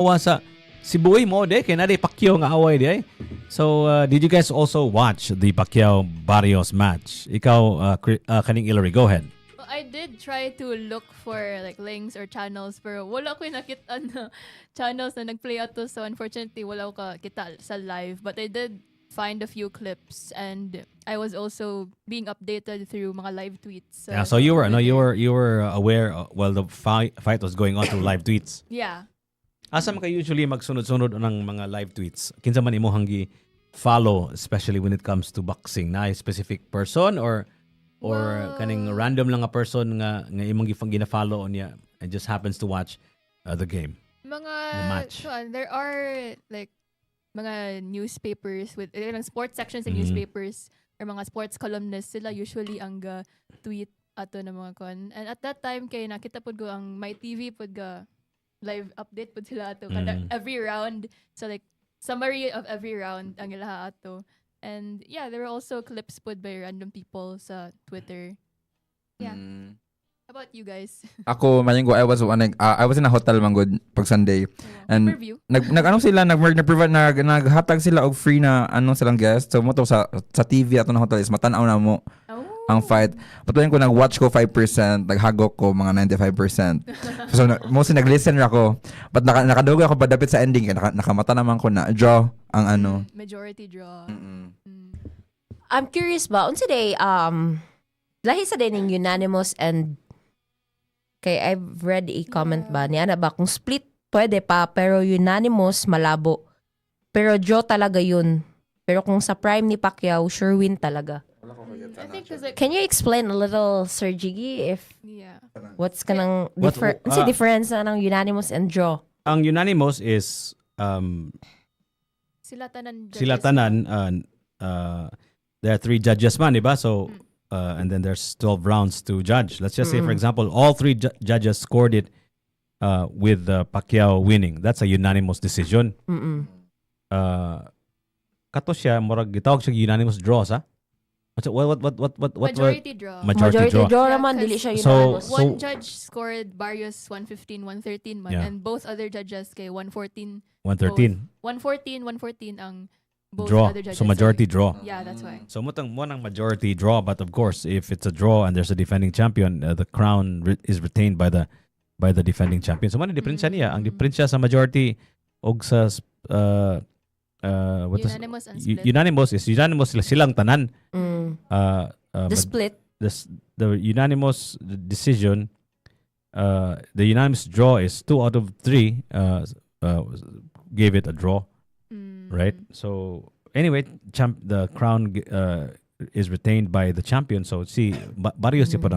sa Sibuoy mo de kay na de Pacquiao nga away di ay. So did you guys also watch the Pacquiao Barrios match? Ikaw kaning Hillary, go ahead. I did try to look for like links or channels pero wala ko nakita na channels na nag-play ato, so unfortunately wala ko kita sa live, but I did find a few clips and I was also being updated through mga live tweets. Yeah, so you were aware while the fight was going on through live tweets. Yeah. Asa man ka usually magsunod-sunod ng mga live tweets? Kinsa man imo hanggi follow, especially when it comes to boxing? Na specific person or kaning random lang a person nga imong gina-follow niya and just happens to watch the game? Mga match. There are like mga newspapers with sports sections in newspapers or mga sports columnists, sila usually ang tweet ato na mga kon. And at that time kay nakita pud ko ang My TV pud ga live update pud sila ato kada every round. So like summary of every round ang ilaha ato. And yeah, there were also clips put by random people sa Twitter. Yeah. How about you guys? Ako, maninggo, I was in a hotel manggod pag Sunday. And nag-ano sila, nag-provide, naghatag sila og free na silang guest. So mo to sa TV ato na hotel is matanaw na mo ang fight. Patuloy ko nag-watch ko 5%, naghagok ko mga 95%. So mostly nag-listen ako. But nakadugo ako padapit sa ending kaya nakamata naman ko na draw ang majority draw. I'm curious ba unsa day lahi sa din unanimous and kay I've read a comment ba niya na ba kung split pwede pa pero unanimous malabo. Pero draw talaga yun. Pero kung sa prime ni Pacquiao sure win talaga. I think like, can you explain a little, Sir Jiggy, if what's kanang difference ng unanimous and draw? Ang unanimous is sila tanan there are 3 judges man, diba? So and then there's 12 rounds to judge. Let's just say for example all 3 judges scored it with Pacquiao winning. That's a unanimous decision. Kato siya murag gitawag siya unanimous draw sa. What majority draw. Majority draw naman dili siya unanimous. One judge scored Barrios 115-113 man, and both other judges kay 114 ang both draw. Other judges. So majority draw. Yeah, that's why. So mo nang majority draw, but of course if it's a draw and there's a defending champion, the crown is retained by the defending champion. So man diferensya niya, ang diferensya sa majority og sa unanimous and split. Unanimous silang tanan. The split. The unanimous decision, the unanimous draw is 2 out of 3 gave it a draw, right? So anyway, the crown is retained by the champion. So si Barrios siya pa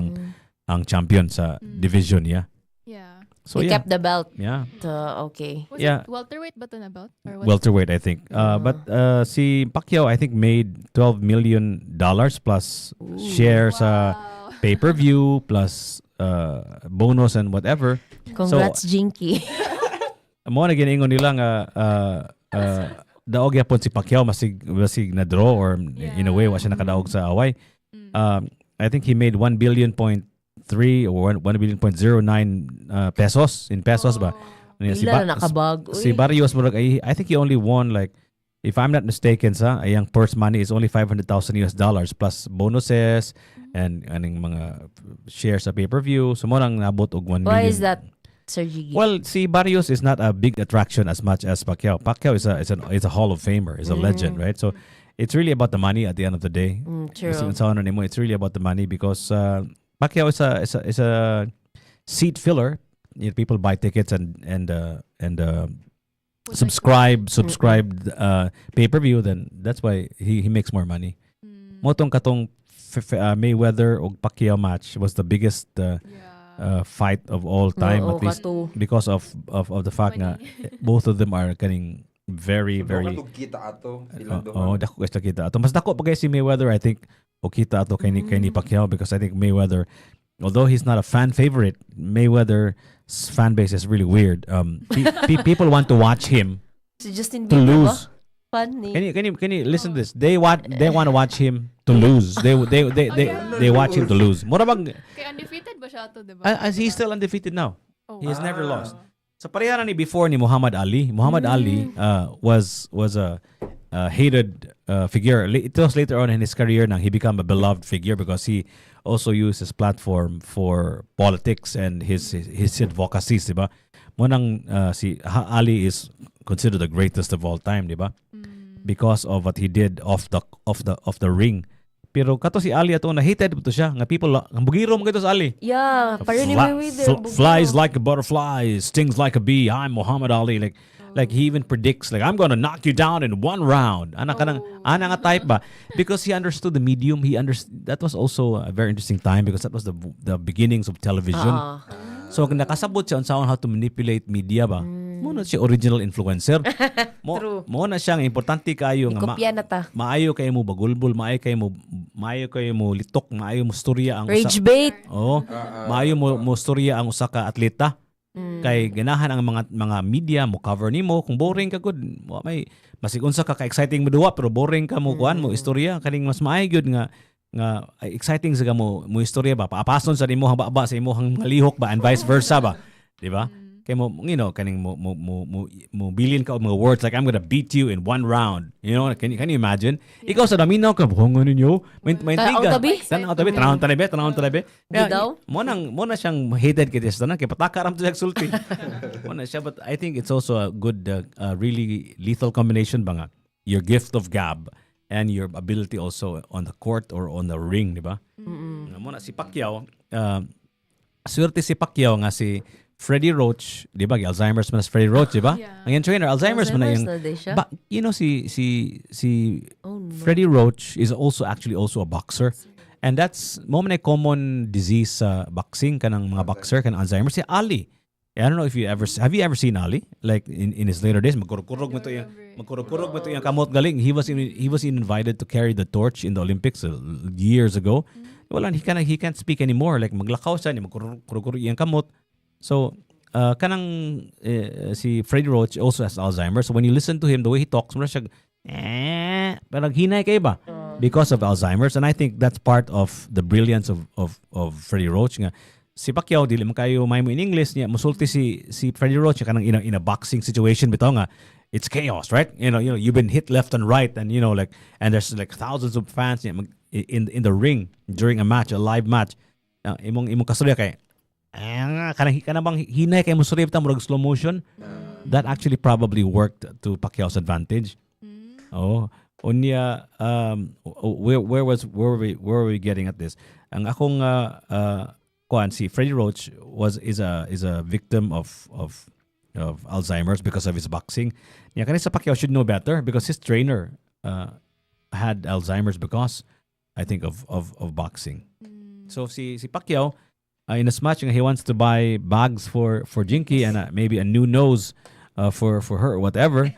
ang champion sa division niya. Yeah. So he kept the belt. Yeah. Okay. Was it welterweight ba na belt? Or welterweight, I think. But si Pacquiao, I think, made $12 million plus shares sa pay-per-view plus bonus and whatever. Congrats, Jinky. Mo na ginaingon nila nga daog yapon si Pacquiao masig na draw or in a way wa siya nakadaog sa away. I think he made 1.3 or 1.09 pesos in pesos ba. Si Barrios I think he only won like, if I'm not mistaken ayang purse money is only $500,000 plus bonuses and aning mga shares sa pay-per-view. So mo nang nabot og 1 million. Why is that, Sir Jiggy? Well, si Barrios is not a big attraction as much as Pacquiao. Pacquiao is a Hall of Famer, is a legend, right? So it's really about the money at the end of the day. True. It's really about the money because Pacquiao is a seat filler. People buy tickets and subscribe pay-per-view, then that's why he makes more money. Motong katong Mayweather o Pacquiao match was the biggest fight of all time, at least because of the fact na both of them are kaning very dako kita ato. Mas dako pa si Mayweather, I think, o kita ato kay ni Pacquiao, because I think Mayweather, although he's not a fan favorite, Mayweather's fan base is really weird. People want to watch him Si Justin to Bieber lose. ba? Funny. Can you listen to this? They want to watch him to lose. They watch him to lose. Mura bang Kaya undefeated ba siya to, diba? he's still undefeated now. Oh, He has never lost. Sa pareha ni before ni Muhammad Ali. Muhammad Ali was a hated figure. It was later on in his career nang he became a beloved figure because he also used his platform for politics and his advocacies, di ba? Mo nang si Ali is considered the greatest of all time, di ba? Because of what he did off the ring. Pero kato si Ali ato na hated to siya nga people ang bugiro mo kito sa Ali. Yeah, pareho ni Mayweather. Flies like a butterfly, stings like a bee. I'm Muhammad Ali. Like he even predicts like I'm gonna knock you down in one round. Ana nga type ba? Because he understood the medium. That was also a very interesting time because that was the beginnings of television. So nakasabot siya on how to manipulate media ba? Mo na siya original influencer. Mo na siya nga importante kayo nga Kopya na ta. maayo kayo mo bagulbol, maayo kayo mo litok, maayo mo storya ang Rage bait. maayo mo storya ang usa ka atleta. Kay ganahan ang mga media mo cover nimo kung boring ka good may masig unsa ka exciting mo duwa pero boring ka mo kuan mo istorya kaning mas maayo gyud nga exciting sa mo istorya ba paapason sa nimo haba sa imong malihok ba and vice versa ba, di ba? Kay mo kaning mo billion ka og mga words like I'm gonna beat you in one round. You know, can you imagine? Ikaw sa daminaw ka buhongon ninyo. Maintiga. Tanaw tabi, tanahon tabi. Mo na siyang hated kay Testa na kay pataka ram to sa sulti. Mo na siya, but I think it's also a good really lethal combination ba nga. Your gift of gab and your ability also on the court or on the ring, di ba? Mo na si Pacquiao, swerte si Pacquiao nga si Freddie Roach, di ba? Alzheimer's man si Freddie Roach, di ba? Yeah. Ang trainer, Alzheimer's man na yung... But, you know, si Freddie Roach is also a boxer. And that's mo man common disease sa boxing kanang mga boxer kanang Alzheimer's. Si Ali. I don't know if have you ever seen Ali? Like in his later days, magkurog mo to yung kamot galing. He was invited to carry the torch in the Olympics years ago. Wala, he can't speak anymore. Like maglakaw siya, magkurog yung kamot. So, kanang si Freddie Roach also has Alzheimer's. So when you listen to him, the way he talks, mura siya, parang hinay kayo ba? Because of Alzheimer's. And I think that's part of the brilliance of Freddie Roach. Nga, si Pacquiao, dili man kayo may mo in English niya, musulti si Freddie Roach, kanang in a boxing situation, bitaw nga, it's chaos, right? You know, you've been hit left and right, and and there's like thousands of fans in the ring during a live match. Imong kasturya kay, kanang bang hinay kay mo surip ta murag slow motion. That actually probably worked to Pacquiao's advantage. Unya where were we getting at this? Ang akong si Freddie Roach is a victim of Alzheimer's because of his boxing. Nya kanisa Pacquiao should know better because his trainer had Alzheimer's because I think of boxing. So si Pacquiao in as much he wants to buy bags for Jinky and maybe a new nose for her or whatever.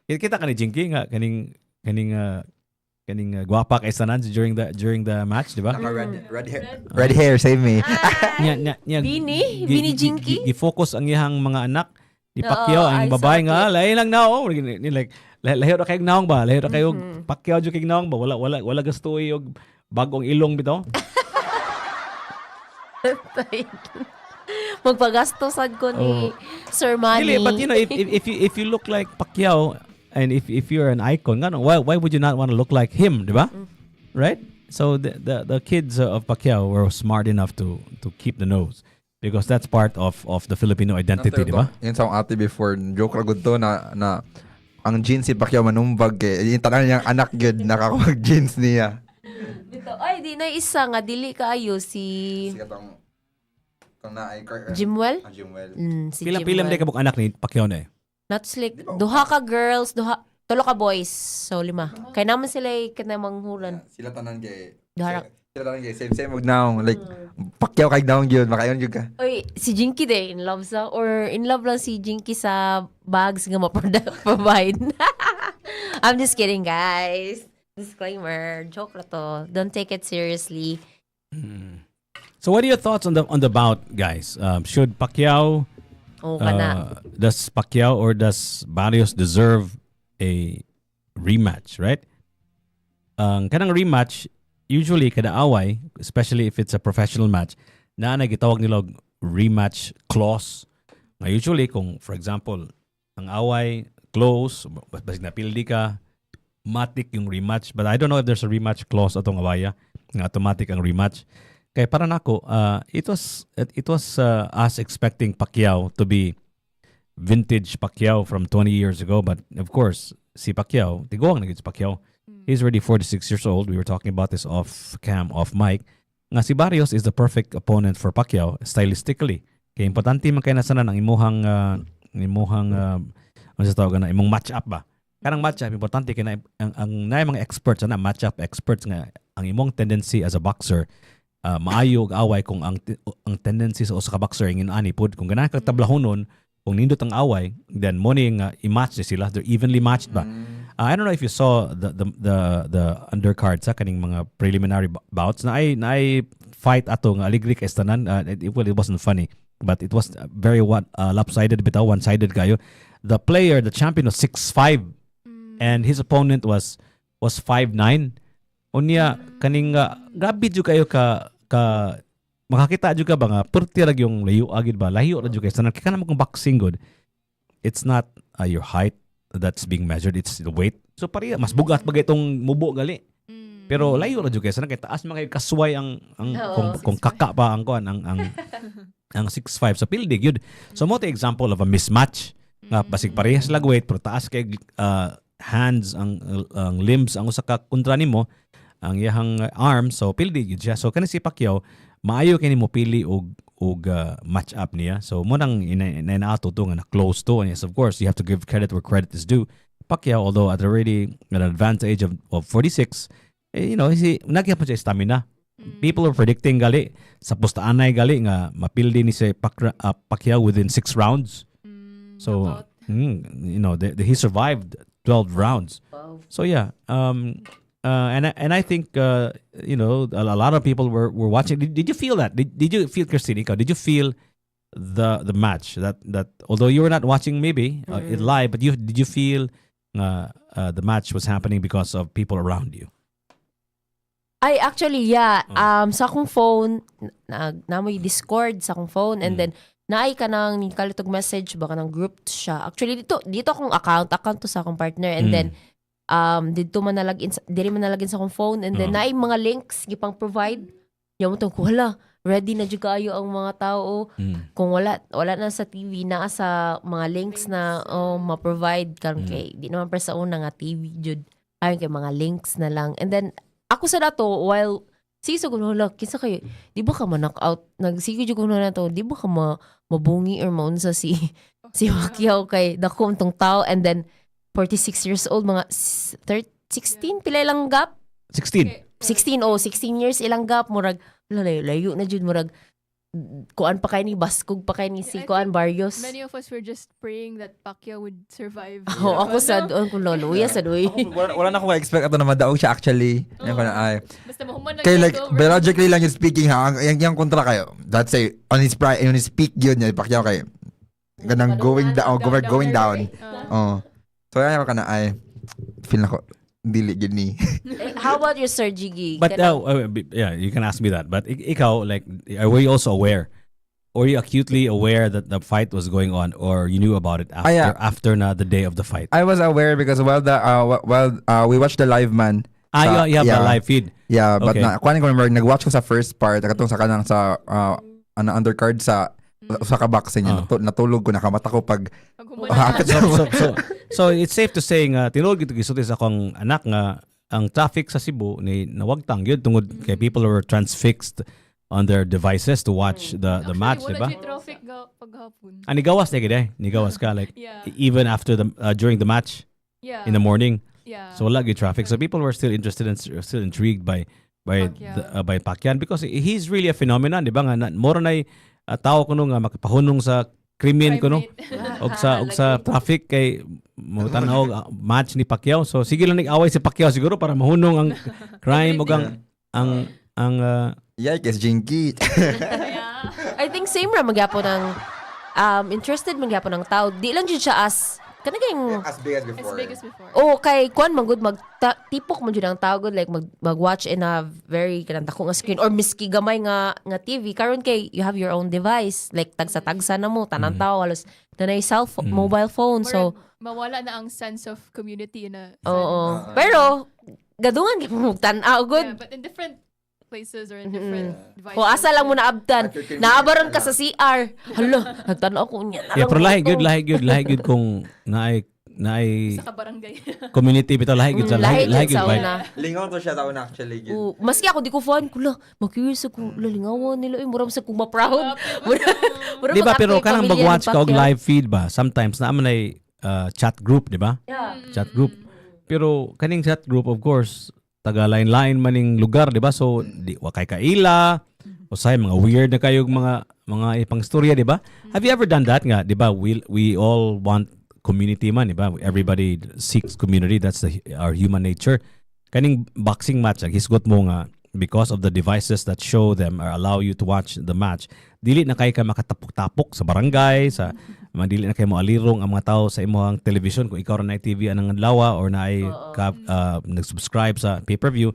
Kita ka ni Jinky nga kaning guwapa kay Sanan during the match, di ba? Red hair, save me. Bini Jinky. Gi-focus ang iyang mga anak ni Pacquiao ang babae nga lain lang na like lahi ra kay naong ba? Lahi ra kayo Pacquiao jud kay naong ba? Wala gasto og bagong ilong bitaw. Magpagastosan ko ni Sir Manny. But if you look like Pacquiao and if you're an icon, why would you not want to look like him, di ba? Right? So the kids of Pacquiao were smart enough to keep the nose because that's part of the Filipino identity, di ba? Yun sa ate before, joke ra gud to na ang jeans si Pacquiao manumbag kay yung tanan niyang anak gyud nakakuha jeans niya. Ay, di na isa nga dili kaayo si tong na ay Jimwell. Jimwell. Si Pilam day kabuk anak ni Pacquiao na eh. Not slick. Duha ka girls, tulo ka boys. So 5. Kay naman sila kanang hulan. Sila tanan kay same magnaong like Pacquiao kay naong gyud makayon gyud ka. Oy, si Jinky day in love lang si Jinky sa bags nga provide. I'm just kidding, guys. Disclaimer, joke la to. Don't take it seriously. So what are your thoughts on the bout, guys? Should Pacquiao does Pacquiao or does Barrios deserve a rematch, right? Kanang rematch usually kada away, especially if it's a professional match, na gitawag nila rematch clause Usually, kung for example, ang away, close, basig napildi ka, matik yung rematch. But I don't know if there's a rematch clause atong awaya, nga automatic ang rematch. Kaya para nako, it was us expecting Pacquiao to be vintage Pacquiao from 20 years ago. But of course, si Pacquiao, tiguang na si Pacquiao. He's already 46 years old. We were talking about this off mic. Nga si Barrios is the perfect opponent for Pacquiao stylistically. Kaya importante man kay nasanan ang imong ano sa tawag na imong match up ba. Kanang match up importante kay ang na mga experts na match up experts nga ang imong tendency as a boxer maayo og away kung ang tendency sa usa ka boxer ingin ani pud kung ganahan kag tablahonon kung nindot ang away then mo ning i-match sila, they're evenly matched ba. I don't know if you saw the undercard sa kaning mga preliminary bouts na ay fight ato nga aligri kay tanan. It wasn't funny but it was very lopsided bitaw, one-sided kayo. The champion was 6'5" and his opponent was 5'9". Unya kaning grabe jud kayo ka makakita jud ka ba nga perti rag yung layo agid ba, layo ra jud kay tanan kay kanang boxing good. It's not your height that's being measured, it's the weight. So pareha mas bugat bagay itong mubo gali. Pero layo ra jud kay sana kay taas mga kasway ang kung kaka pa ang kuan ang 6'5" so pildig yun. So mo example of a mismatch nga basig parehas lag weight pero taas kay hands ang limbs ang usa ka kontra nimo ang iyang arms, so pildig yun siya. So kanang si Pacquiao maayo kini mo pili og match up niya. So mo nang inaato to nga na close to, and yes of course you have to give credit where credit is due. Pacquiao, although at already an advanced age of 46, nagyan pa siya stamina. People are predicting gali sa pustaanay gali nga mapildi ni si Pacquiao within 6 rounds. So he survived 12 rounds. So yeah, and I think a lot of people were watching. Did you feel that? Did you feel, Christine? Did you feel the match that although you were not watching maybe it live, but did you feel the match was happening because of people around you? I actually sa akong phone namoy Discord sa akong phone and then naay ka nang kalitog message baka nang group siya. Actually dito akong account to sa akong partner and then dito man nalagin sa akong phone and then naay mga links gipang provide. Yamo tong wala ready na jud kaayo ang mga tao kung wala na sa TV na sa mga links na ma-provide kan kay di naman pa sa una nga TV jud ayon kay mga links na lang. And then ako sa dato while siso ko wala kinsa kayo di ba ka ma-knockout nagsigo jud ko na to di ba ka mabungi or maunsa si Pacquiao kay dako tong tao and then 46 years old mga 16 pila lang gap 16 years ilang gap murag layo na jud murag kuan pa kay ni baskog pa kay ni si kuan Barrios. Many of us were just praying that Pacquiao would survive. Ako sad on kung loluya sad oy. Wala na ko expect ato na madaog siya actually. Yan ko na ay. Basta mahuman lang kay like biologically lang yung speaking ha. Yung kontra kayo. Let's say on his peak yun niya Pacquiao kay ganang going down. So yan ko na ay feel na ko dili gini. How about your Sir Jiggy? But yeah, you can ask me that. But ikaw, like, were you also aware? Or you acutely aware that the fight was going on, or you knew about it after the day of the fight? I was aware because while we watched the live man. You have a live feed. Yeah, but kuan ko remember nag-watch ko sa first part katong sa kanang sa undercard sa ka-boxing niya. Natulog ko nakamata ko pag So it's safe to say nga tinulog ito gisulti sa akong anak nga ang traffic sa Cebu ni nawagtang yun tungod kay people were transfixed on their devices to watch the match, diba? Actually, wala traffic paghapon. Nigawas na gid nigawas ka like even after during the match in the morning. Yeah. So wala gid traffic. So people were still interested and still intrigued by Pacquiao because he's really a phenomenon, diba nga more na tao kuno nga makapahunong sa krimen kuno og sa traffic kay mo tanaw match ni Pacquiao. So sige lang nig-away si Pacquiao siguro para mahunong ang crime og ang Yikes, Jinky. I think same ra magyapon ng interested magyapon ng tao. Di lang jud siya as kanaging As big as As before. big as before. kay kuan man gud tipok man jud ang tawag like mag-watch in a very kanang dako nga screen or miski gamay nga TV karon kay you have your own device like tagsa-tagsa na mo tanan tawo halos nanay mobile phone so Mawala na ang sense of community in a oo. Pero gadungan gyud mo tan-aw good. Yeah, but in different places or in different devices. Kung asa lang mo naabtan, naabaron ka sa CR. Hala, nagtanaw ko niya. Yeah, pero lahi good kung naay Sa kabarangay. community bitaw lahi good sa lahi good sa vibe. una. Lingaw to siya taon actually. Maski ako di ko fan kula, mag-curious ako, lalingawan nila, mura sa kung ma-proud. Mura Di ba pero mag-active kanang pamilya mag-watch ni ka og Pacquiao. live feed ba? Sometimes naman ay chat group, di ba? Yeah. Chat group. Pero kaning chat group of course taga lain-lain maning lugar, di ba? So di wa kay kaila o say mga weird na kayog mga ipang storya, di ba? Have you ever done that nga, di ba? We all want community man, di ba? Everybody seeks community. That's our human nature. Kaning boxing match, hisgot mo nga because of the devices that show them or allow you to watch the match, dili na kay ka makatapok-tapok sa barangay, sa dili na kay mo alirong ang mga tao sa imong television kung ikaw ra na TV anang lawa or na ay nag-subscribe sa pay-per-view.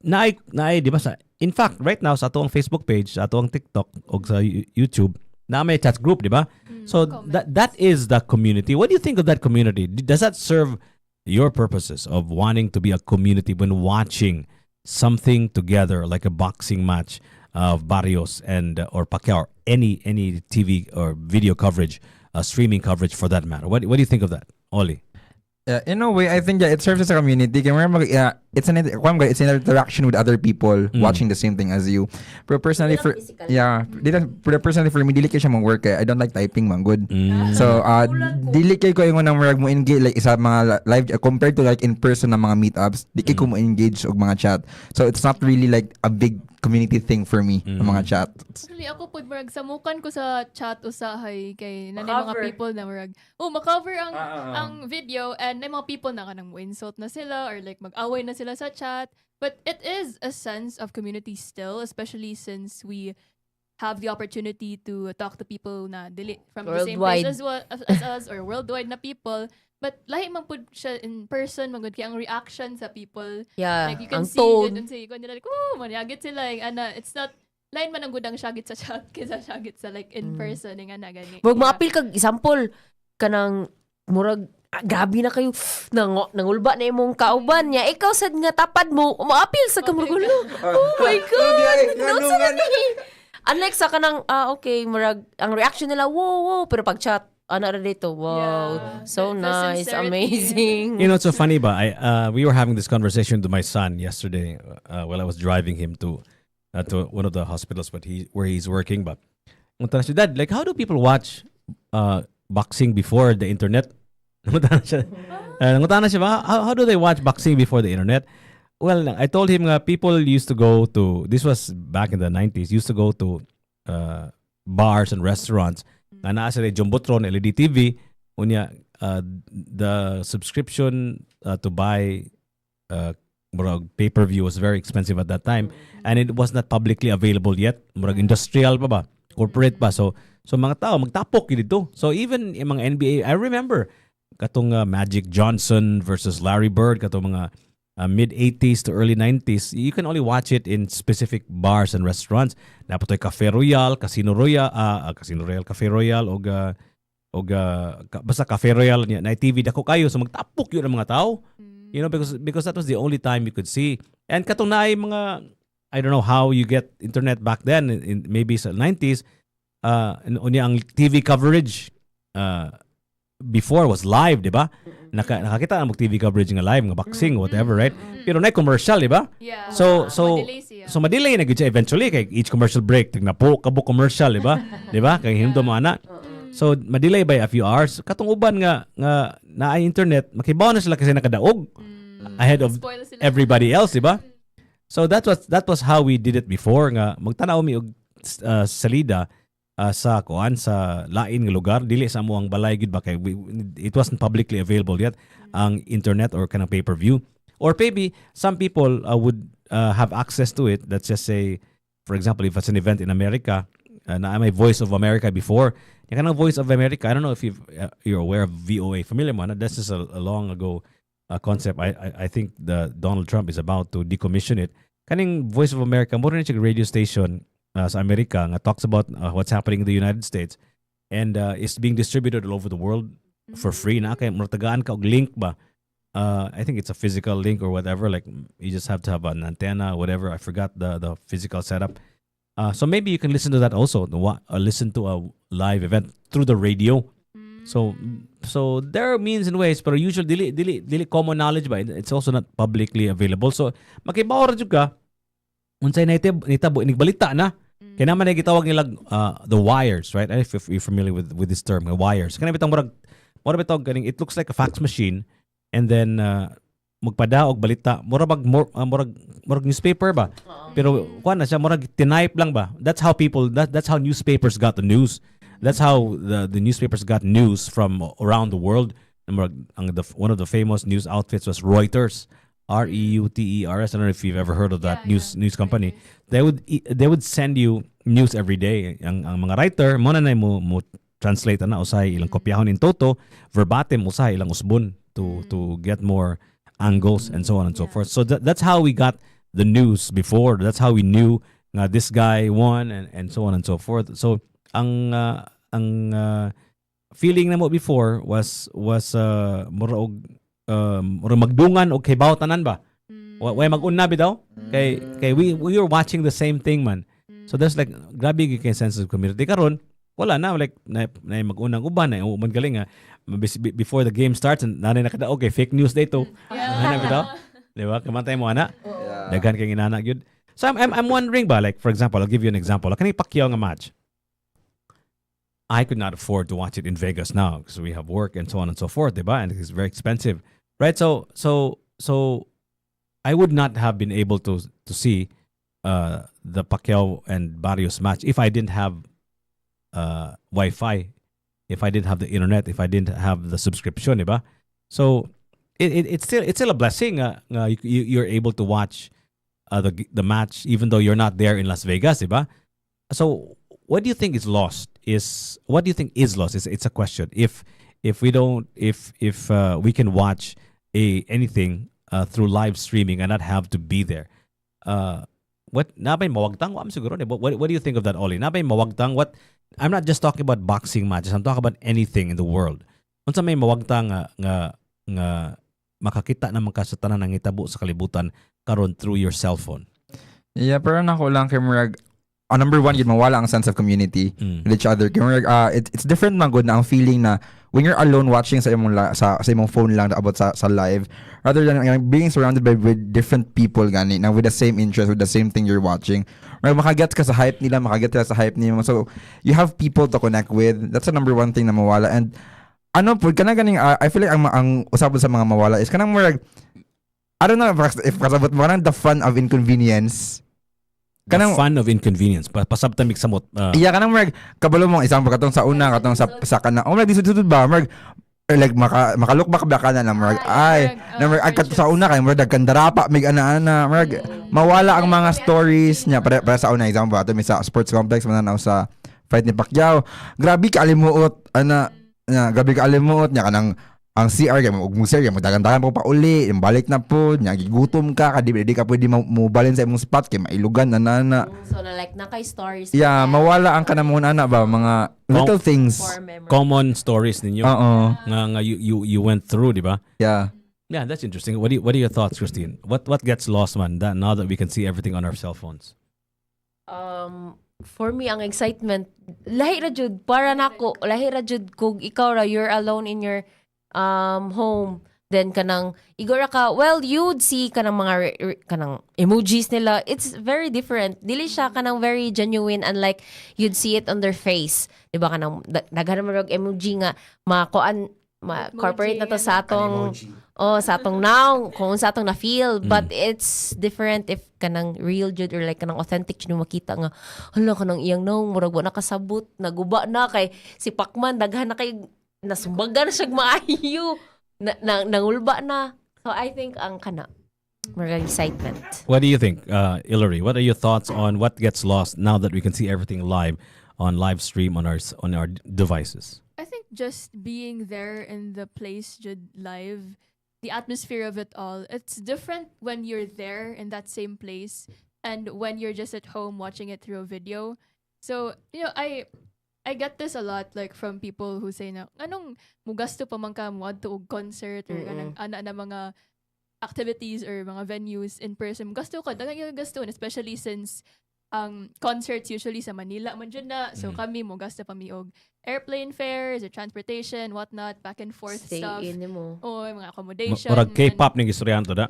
Na di ba sa in fact right now sa atong Facebook page, sa atong TikTok o sa YouTube, na may chat group, di ba? So that is the community. What do you think of that community? Does that serve your purposes of wanting to be a community when watching something together like a boxing match of Barrios and or Pacquiao or any TV or video coverage, streaming coverage for that matter? What do you think of that, Oli? In a way, I think it serves as a community. Kaya it's an interaction with other people watching the same thing as you. But personally, for me, dili kay siya mag-work. I don't like typing, man. Good. So, dili kay ko yung nang mo engage like isa mga live compared to like in person na mga meetups. Di kay ko mo engage og mga chat. So it's not really like a big community thing for me ng mga chat. Actually, ako po, marag, samukan ko sa chat usahay kay nanay mga people na marag, makover ang video and may mga people na kanang insult na sila or like mag-away na sila sa chat. But it is a sense of community still, especially since we have the opportunity to talk to people na dili from the same place as us or worldwide na people. But lahi man pud siya in person, magud kay ang reaction sa people. Yeah, like you can ang see tone. yun say ko nila like, maniyagit sila like it's not lain man ang gudang syagit sa chat kaysa syagit sa like in person nga na gani. Wag maapil kag example kanang murag grabe na kayo nangulba na imong kauban niya ikaw sad nga tapad mo maapil sa kamurgulo. Oh my god. Unlike sa kanang okay murag ang reaction nila wow pero pag chat ana ra dito wow so The nice sincerity. amazing. You know, it's so funny, but we were having this conversation to my son yesterday while I was driving him to one of the hospitals, where he's working. But Dad, like, how do people watch boxing before the internet? How do they watch boxing before the internet? Well, I told him people used to go to, this was back in the 90s, used to go to bars and restaurants. Na sa Jumbotron, LED TV, unya the subscription to buy pay-per-view was very expensive at that time, and it was not publicly available yet. Murag industrial pa ba, corporate pa. So mga tao magtapok dito. So even yung mga NBA, I remember katong Magic Johnson versus Larry Bird, katong mga mid-80s to early 90s, you can only watch it in specific bars and restaurants. Napotoy Cafe Royal, Casino Royal, Cafe Royal, basta Cafe Royal na TV dako kayo, so magtapok yun ang mga tao. You know, because that was the only time you could see. And katong naay mga, I don't know how you get internet back then, in maybe sa 90s, ang TV coverage before was live, di ba? Nakakita ang TV coverage nga live, nga boxing, whatever, right? Pero na commercial, di ba? Yeah. So madelay siya. so madelay na gyud siya eventually kay each commercial break tignapo kabo commercial, di ba? Di ba? Kay himdo mo ana. So madelay by a few hours. Katong uban nga na internet, makibaw na sila kasi nakadaog ahead of Spoil sila. everybody else, di ba? So that was how we did it before nga magtanaw mi og salida sa lain nga lugar, dili sa amo ang balay gid ba kay it wasn't publicly available yet ang internet or kanang pay-per-view. Or maybe some people would have access to it. Let's just say, for example, if it's an event in America, na may Voice of America before. Yung kanang Voice of America, I don't know if you're aware of VOA. Familiar mo na? This is a long ago concept. I think the Donald Trump is about to decommission it. Kaning Voice of America, mo rin siya radio station sa Amerika nga talks about what's happening in the United States, and it's being distributed all over the world for free na. Kaya tagaan ka og link ba? I think it's a physical link or whatever. Like you just have to have an antenna, whatever. I forgot the physical setup. So maybe you can listen to that also. Listen to a live event through the radio. So there are means and ways, pero usually dili common knowledge ba. It's also not publicly available. So makibaw ra jud ka. Unsay nitabo inigbalita na. Kaya naman ay gitawag nila the wires, right? If you're familiar with this term, the wires. Kana bitang murag ganing it looks like a fax machine. And then magpadaog balita murag newspaper ba, pero kuan na siya murag tinype lang ba. That's how newspapers got the news. That's how the newspapers got news from around the world. One of the famous news outfits was Reuters, Reuters. I don't know if you've ever heard of that news company. They would send you news every day. Ang mga writer mo na mo translate na usay ilang kopyahon in toto, verbatim usay ilang usbon to get more angles and so on and so forth. So that's how we got the news before. That's how we knew this guy won and so on and so forth. So ang feeling na mo before was mura magdungan og kay tanan ba. Way mag-una bitaw kay we were watching the same thing man. So there's like grabe kay sense of community karon. Wala na, like na mag-unang uban na uman galing before the game starts and nanay nakita okay fake news dito. Ano bitaw? Di ba? Kamantay mo ana. Daghan kay inana gyud. So I'm wondering ba, like for example, I'll give you an example. Kani Pacquiao nga match. I could not afford to watch it in Vegas now because we have work and so on and so forth, di ba? And it's very expensive. Right? So I would not have been able to see the Pacquiao and Barrios match if I didn't have Wi-Fi, if I didn't have the internet, if I didn't have the subscription, diba? So it's still a blessing. You're able to watch the match even though you're not there in Las Vegas, diba? So what do you think is lost? It's a question. If we can watch anything through live streaming and not have to be there. What nabay mawagtang am siguro ni. What do you think of that, Oli? Nabay mawagtang what? I'm not just talking about boxing matches. I'm talking about anything in the world. Unsa may mawagtang nga makakita naman ka sa tanan ng itabo sa kalibutan karon through your cell phone. Yeah, pero nako lang kay murag number one, yun mawala ang sense of community with each other. Kay murag it's different man good na ang feeling na when you're alone watching sa imong sa imong phone lang about sa live rather than being surrounded with different people gani na with the same interest, with the same thing you're watching. Right, makaget ka sa hype nila, makaget ka sa hype nila. So you have people to connect with. That's the number one thing na mawala. And ano po kanang ganing I feel like ang usapon sa mga mawala is kanang murag I don't know if kasabot mo the fun of inconvenience. Kanang fun of inconvenience pasabtamik samot. Yeah, kanang murag kabalo mo isang katong sa una katong sa kana. Oh, murag disud ba murag like makaluk ba ka na murag ay na murag agkat sa una kay murag dagkandarapa mig ana-ana murag mawala ang mga stories niya para sa una example ato mi sa sports complex mananaw sa fight ni Pacquiao. Grabe ka alimuot grabe ka alimuot niya kanang ang CR kay mo CR mo dagan-dagan po pa uli yung balik na po nya gigutom ka di ka pwede mo balance sa imong spot kay mailugan na so na like na kay stories yeah mawala ang kanamon ana ba mga little things common stories ninyo nga you went through di ba? Yeah, that's interesting. What are your thoughts, Christine? What gets lost man that now that we can see everything on our cell phones? For me ang excitement lahi ra jud para nako lahi ra jud kung ikaw ra you're alone in your home then kanang igora ka you'd see kanang mga kanang emojis nila, it's very different, dili siya kanang very genuine unlike you'd see it on their face, di ba? Kanang daghan man og emoji nga corporate na to sa atong sa atong now kung sa atong na feel but it's different if kanang real jud or like kanang authentic jud makita nga hala kanang iyang naong murag wa nakasabot naguba na kay si Pacman daghan na kay nasumbagan siya maayo nangulba na. So I think ang kana more excitement. What do you think, Hillary? What are your thoughts on what gets lost now that we can see everything live on live stream on our devices. I think just being there in the place jud live, the atmosphere of it all, it's different when you're there in that same place and when you're just at home watching it through a video. So, I get this a lot like from people who say na anong mugasto pa man ka mo adto og concert or kanang ana na mga activities or mga venues in person. Gasto ka dagang yung gasto, especially since concerts usually sa Manila man dyan na. So kami mo gasto pa mi og airplane fares or transportation, whatnot, back and forth Stay stuff. in mo. O mga accommodation. Murag K-pop ning istoryahan to da.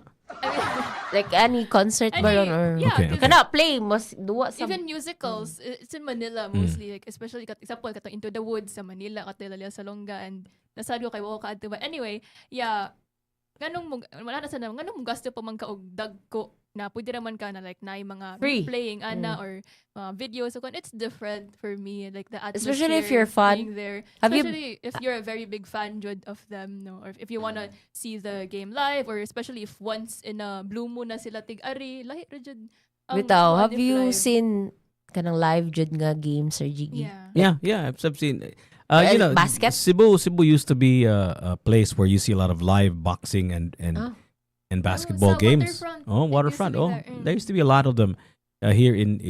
Like any concert ba ron or yeah, Okay, okay. kana play mas duwa sa even musicals, it's in Manila mostly. Like, especially, example, katong Into the Woods sa Manila, katong sa Salonga, and nasado kay Wako Kaadto. But anyway, yeah, wala na sa naman, ganong gasto pa man ka og dagko na pwede naman ka na like na yung mga Free. playing ana or videos. So it's different for me, like the atmosphere. Especially if you're fan. Being there. Have you- Especially if you're a very big fan Jud, of them, no? Or if you wanna see the game live, or especially if once in a blue moon na sila tig-ari, lahi ra jud. Bitaw, have if you live. seen kanang live jud nga games or Jiggy? Yeah. Yeah, I've seen. Basket? Cebu used to be a place where you see a lot of live boxing and basketball sa games. waterfront. Oh, It waterfront. used to be Oh, there. there used to be a lot of them here in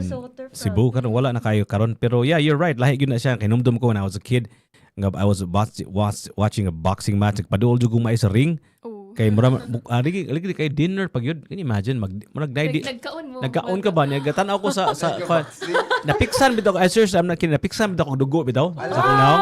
So waterfront. Cebu. Karon wala na kayo karon. Pero yeah, you're right. Lahi gyud na siya. Kinumdum ko when I was a kid. I was watching a boxing match. Paduol jud gumay sa ring. Oh. Kay ligi kay dinner pag yun. Can you imagine murag Nagkaon mo. nagkaon ka ba niya? Tanaw ko sa napiksan bitaw ko. I serious, I'm not kidding. Napiksan bitaw ko dugo bitaw. Sa kunaw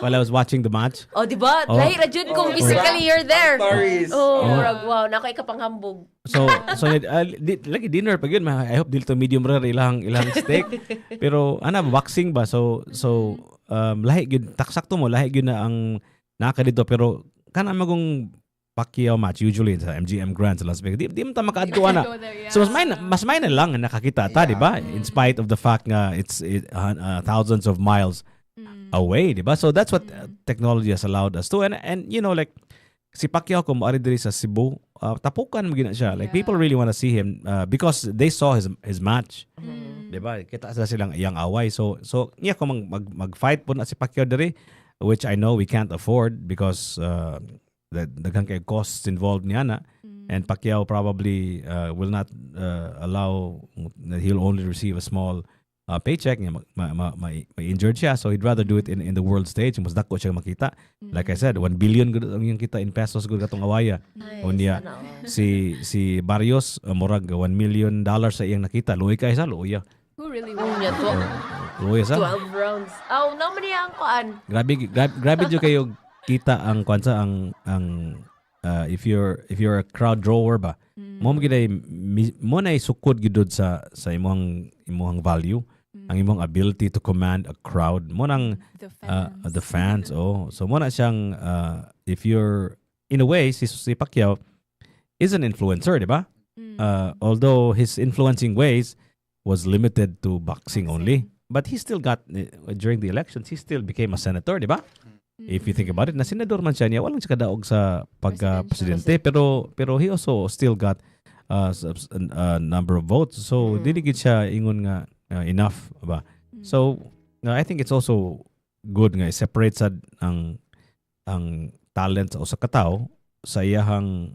while I was watching the match. Oh, di ba? Oh. Lahi ra jud kung physically you're there. Stories. Murag, wow, na kay kapanghambog. So lagi dinner pag yun. I hope dito medium rare ilang steak. Pero boxing ba? So lahi gyud taksakto mo lahi gyud na ang naka dito pero kana magong Pacquiao match usually sa MGM Grand sa Las Vegas. Di mo ta makaadto ana. So mas may na lang na nakakita ta, di ba? In spite of the fact nga it's thousands of miles away, di ba? So that's what technology has allowed us to. And like si Pacquiao kung maari diri sa Cebu, tapukan mo gina siya. Like people really want to see him because they saw his match. Di ba? Kita sila silang iyang away. So kung mag-fight po na si Pacquiao diri, which I know we can't afford because daghang kay costs involved niya na. And Pacquiao probably will not allow that he'll only receive a small paycheck. Ma-injured siya, so he'd rather do it in the world stage. Mas dako siya makita. Like I said, 1 billion gud ang yung kita in pesos gud katong awaya. Unya si Barrios murag $1 million sa iyang nakita. Luoy kay sa luoy. Who really won? Unya to. Luoy sa. 12 rounds. Oh, naman niya ang kuan. Grabe jud kayo kita ang kwansa ang if you're a crowd drawer ba. Mo na sukod gid sa imong value, ang imong ability to command a crowd. Mo nang the fans. So mo na siyang if you're in a way si Pacquiao is an influencer, di ba? Although his influencing ways was limited to boxing only, but he still got during the elections he still became a senator, di ba? If you think about it, na senador man siya niya, walang siya kadaog sa pagka-presidente, pero he also still got a number of votes. So dili gid siya ingon nga enough ba. So I think it's also good nga separate sad ang talent sa usa ka tawo sa iyahang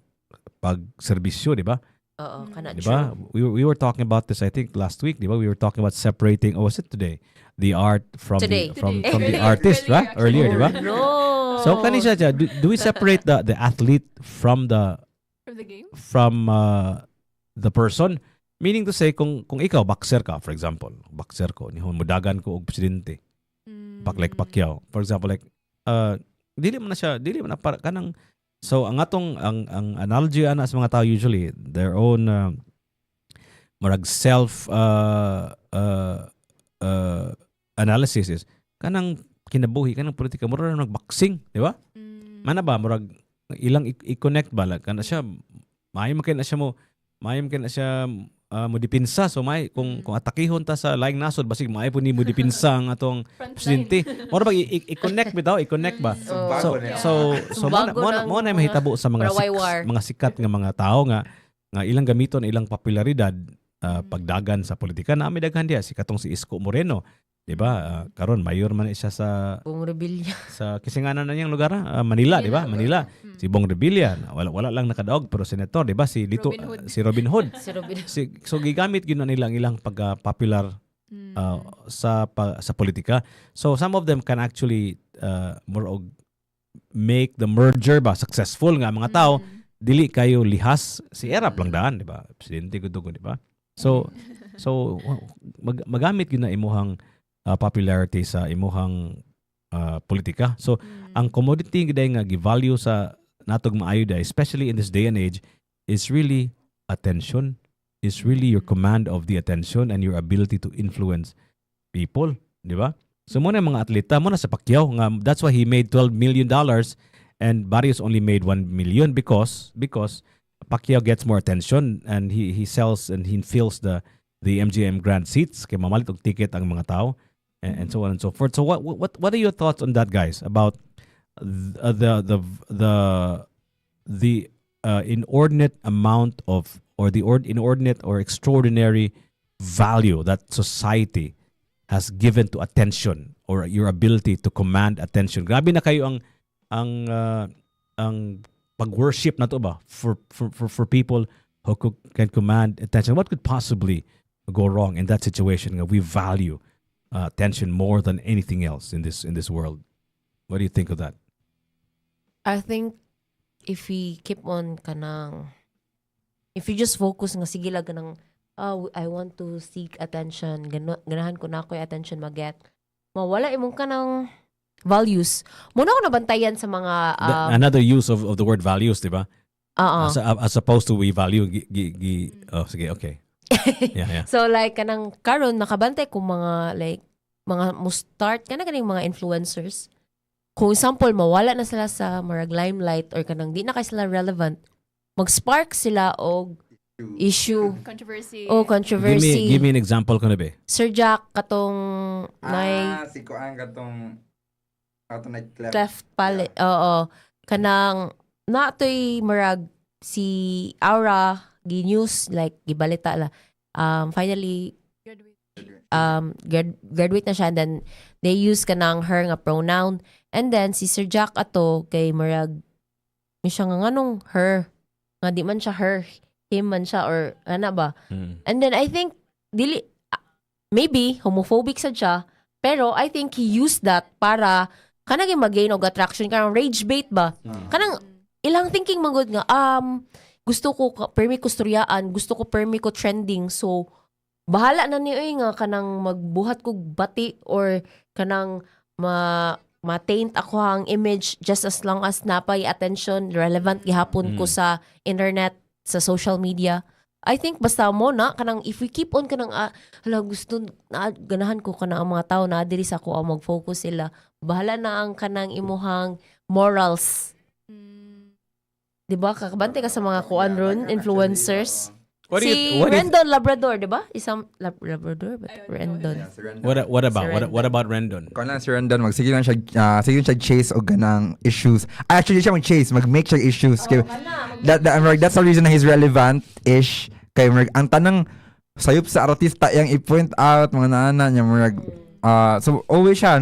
pagserbisyo, di ba? Oo, kana Di ba? We were talking about this I think last week, di ba? We were talking about separating, was it today? The art from Today. from Today. the artist, right? Earlier, di ba? No. So kanisa siya, do we separate the athlete from the game? the person? Meaning to say, kung ikaw boxer ka, for example, boxer ko, nihon mudagan ko og presidente, like Pacquiao, for example, like dili mo na para kanang. So ang analogy ana sa mga tao usually their own murag self analysis is kanang kinabuhi kanang politika murag nagboxing, di ba? Mana ba murag ilang i-connect ba kana siya mayam kay na siya mo dipinsa, so may kung atakihon ta sa laing nasod basig may po ni mo dipinsa ang atong presidente. Mura ba i-connect ba? So mo na mahitabo sa mga sikat nga mga tao nga ilang gamiton ilang popularidad pagdagan sa politika na may daghan diya si katong si Isko Moreno. di ba? Karon mayor man siya sa Buong rebellion. kisinganan na niyang lugar, Manila, di ba? Manila. Si Bong Revilla, wala lang nakadaog pero senator, di ba? Si Robin Hood. si Robin Hood. Si Robin. So gigamit gyud na nilang ilang pagka-popular sa politika. So some of them can actually more og make the merger ba successful nga mga tao dili kayo lihas si Erap lang daan, di ba? Presidente gud di ba? So magamit gyud na imuhang popularity sa imuhang politika. So ang commodity gid nga gi-value sa natog maayo day, especially in this day and age, is really attention. Is really your command of the attention and your ability to influence people, di ba? So muna mga atleta, muna sa Pacquiao, nga that's why he made $12 million and Barrios only made 1 million because Pacquiao gets more attention and he sells and he fills the MGM Grand seats kay mamalit og ticket ang mga tao and so on and so forth. So what are your thoughts on that, guys, about the inordinate amount of or the inordinate or extraordinary value that society has given to attention or your ability to command attention? Grabe na kayo ang pag-worship na to ba for people who can command attention. What could possibly go wrong in that situation? We value attention more than anything else in this world. What do you think of that? I think if we keep on if you just focus nga sige lang kanang I want to seek attention, ganahan ko na ako yung attention maget, mawala imong kanang values. Muna ko nabantayan sa mga another use of the word values, di ba? As opposed to we value sige, okay. Yeah. So like kanang karon nakabantay ko mga like mga mo start kaning mga influencers. Kung example mawala na sila sa marag limelight or kanang di na kay sila relevant, mag-spark sila og issue. Controversy. Controversy. Give me an example ko na be. Sir Jack katong si Kuan katong nightclub. cleft palate. Oo. Kanang natoy marag si Aura gi-news like gibalita la. Finally graduate na siya and then they use kanang her nga pronoun and then si Sir Jack ato kay marag siya nga nganong her nga di man siya her him man siya or ana ba and then I think dili maybe homophobic sad siya pero I think he used that para kanang mag-gain og attraction kanang rage bait ba kanang ilang thinking magud nga gusto ko permi ko storyaan gusto ko permi ko trending so bahala na niyo nga kanang magbuhat kog bati or kanang ma-taint ako ang image just as long as napay attention relevant gihapon ko sa internet sa social media. I think basta mo na kanang if we keep on kanang gusto ganahan ko kanang ang mga tao na diri sa ko ang mag-focus sila bahala na ang kanang imuhang morals. Diba kakabante ka sa mga kuan ron influencers. Rendon Labrador, di ba? Isang Labrador, but Rendon. What about Rendon? Kung lang si Rendon, sige lang siya chase o ganang issues. Actually, siya mag-chase, mag-make siya issues. That's the reason na he's relevant-ish. Kaya ang tanang sayop sa artista yang i-point out, mga naana niya, so always siya,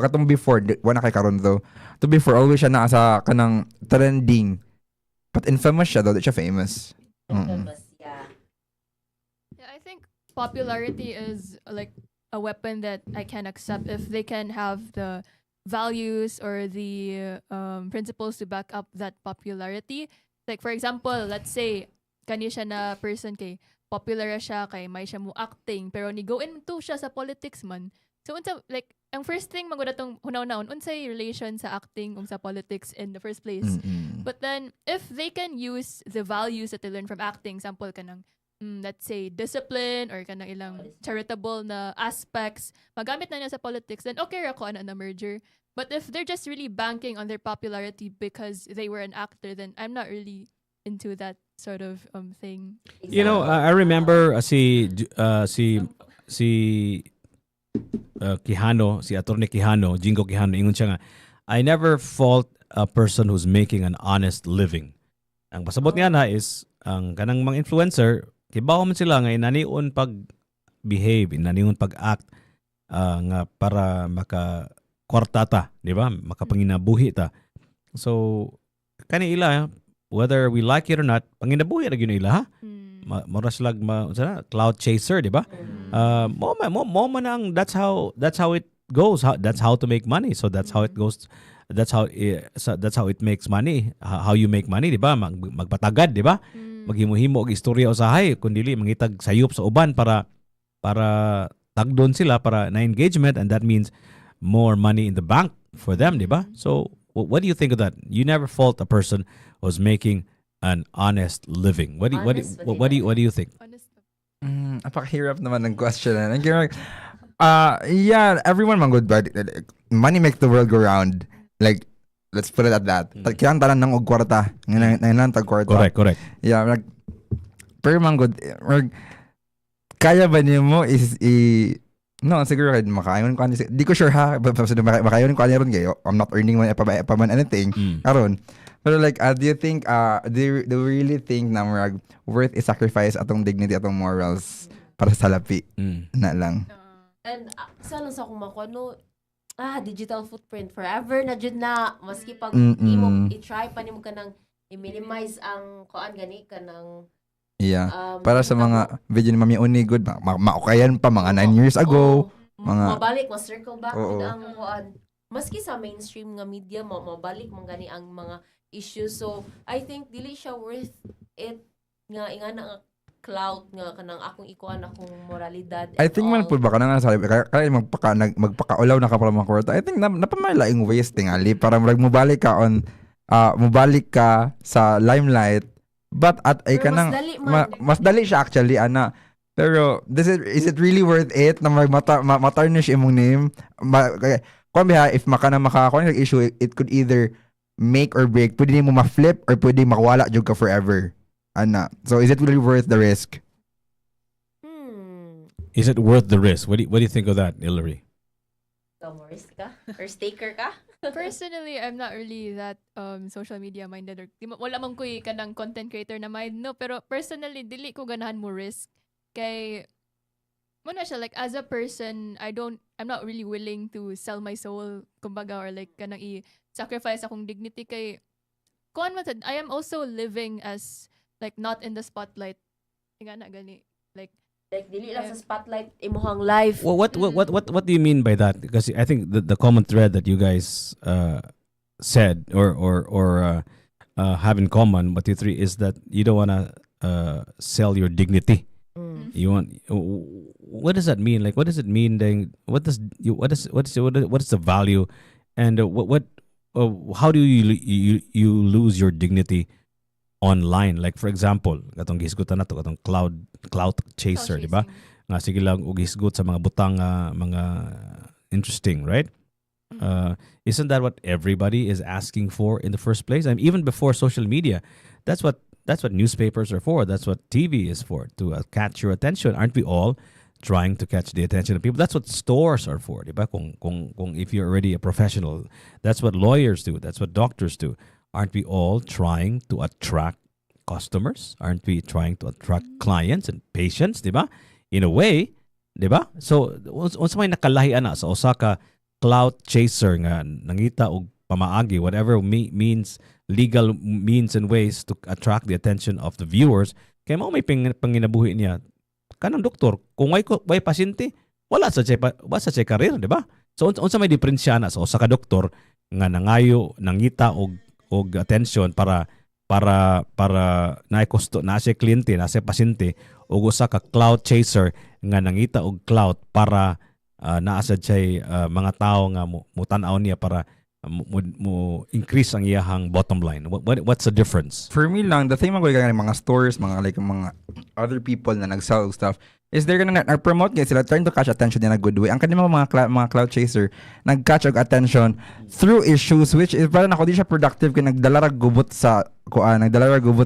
katong before, wala kay karon though. To before, always siya na sa kanang trending. But infamous siya though, di siya famous. Popularity is like a weapon that I can accept if they can have the values or the principles to back up that popularity. Like for example, let's say kani siya na person kay popular siya kay may siya mo acting pero ni go into siya sa politics man. So unsa like ang first thing magud atong hunaw-naon unsay relation sa acting ug sa politics in the first place. But then if they can use the values that they learn from acting, example kanang let's say discipline or kanang ilang charitable na aspects magamit na niya sa politics, then okay ra ko ana na merger. But if they're just really banking on their popularity because they were an actor, then I'm not really into that sort of thing. You know, I remember Quijano, si Attorney Quijano, Jingo Quijano, ingon siya nga, I never fault a person who's making an honest living. Ang pasabot nga na is ang kanang mga influencer kibaw man sila nga inaniun pag behave, inaniun pag act nga para kwarta ta, di ba? Makapanginabuhi ta. So kani ila whether we like it or not, panginabuhi ra gyud ila ha. Moras lag cloud chaser, di ba? Mo man ang that's how it goes. That's how to make money. So that's how it goes. That's how it makes money. How you make money, di ba? Magpatagad, di ba? Maghimo-himo og istorya usahay kun dili mangitag sayop sa uban para tagdon sila para na engagement, and that means more money in the bank for them, di ba? So what do you think of that? You never fault a person who's making an honest living. What do you think? Napakahirap naman ng question. Yeah, everyone man good, but money makes the world go round. Like, let's put it at that. Kailangan tanan ng og kwarta. Ngayon tag kwarta. Correct. Yeah, like, pero man good. Kaya ba niyo mo no, siguro kahit makayon ko di ko sure ha. Makayon ko ron kayo. I'm not earning money pa man anything. Karon. Pero like, do you think, do you really think na worth i-sacrifice atong dignity, atong morals para sa lapi na lang? And isa lang sa akong makuha, digital footprint forever na jud na. Maski pag i-try pa nimo ka nang i-minimize ang kuan gani ka nang para sa mga video ni Mami Uni good, maukayan pa mga 9 years ago. Mabalik, circle back ang kuan. Maski sa mainstream nga media mabalik man gani ang mga issues. So I think dili siya worth it nga ingana cloud nga kanang akong ikuan akong moralidad. I think man pud baka nang sabi kaya magpakaulaw na ka para makwarta. I think napamalaing waste tingali para mubalik ka sa limelight, but at ay kanang mas dali siya actually ana. Pero is it really worth it na matarnish imong name? Kung if makakuha ng issue, it could either make or break. Pwede mo ma-flip or pwede makawala jud ka forever. Ana. So is it really worth the risk? Is it worth the risk? What do you think of that, Hillary? Risk ka? Or staker ka? Personally, I'm not really that social media minded, or wala man ko kanang content creator na mind, no. Pero personally, dili ko ganahan mo risk kay muna siya, like, as a person, I'm not really willing to sell my soul, kumbaga, or like kanang i-sacrifice akong dignity kay kuan man sad, I am also living as like not in the spotlight. Nga na gani. Like dili lang sa spotlight imuhang life. Well, what do you mean by that? Because I think the common thread that you guys said or have in common, what you three, is that you don't want to sell your dignity. You want. What does that mean? Like, what does it mean? Then what is the value, and how do you lose your dignity online? Like, for example, katong gisgutan nato katong cloud chaser, di ba? Nga sige lang og gisgut sa mga butang mga interesting, right? Isn't that what everybody is asking for in the first place? I mean, even before social media, that's what newspapers are for. That's what TV is for, to catch your attention. Aren't we all trying to catch the attention of people? That's what stores are for, diba? Kung if you're already a professional, that's what lawyers do. That's what doctors do. Aren't we all trying to attract customers? Aren't we trying to attract clients and patients, diba? In a way, diba? So, unsa may nakalahi ana sa Osaka cloud chaser nga nangita og pamaagi, whatever means, legal means and ways to attract the attention of the viewers, kay mao may panginabuhi niya kanang doktor. Kung way pasyente, wala sa siya career, di ba? So unsa may diferensya na sa usa ka doktor nga nangayo nangita og attention para naay kosto na siya kliyente, na siya pasyente, ug usa ka cloud chaser nga nangita og cloud para naa siya mga tao nga mutan-aw niya para mo increase ang iyahang bottom line. What's the difference? For me lang, the thing mga mga stores, mga other people na nag-sell stuff, is they're gonna promote guys sila, trying to catch attention in a good way. Ang kanila mga cloud chaser nag-catch og attention through issues which is parang ako di siya productive kay nagdala gubot sa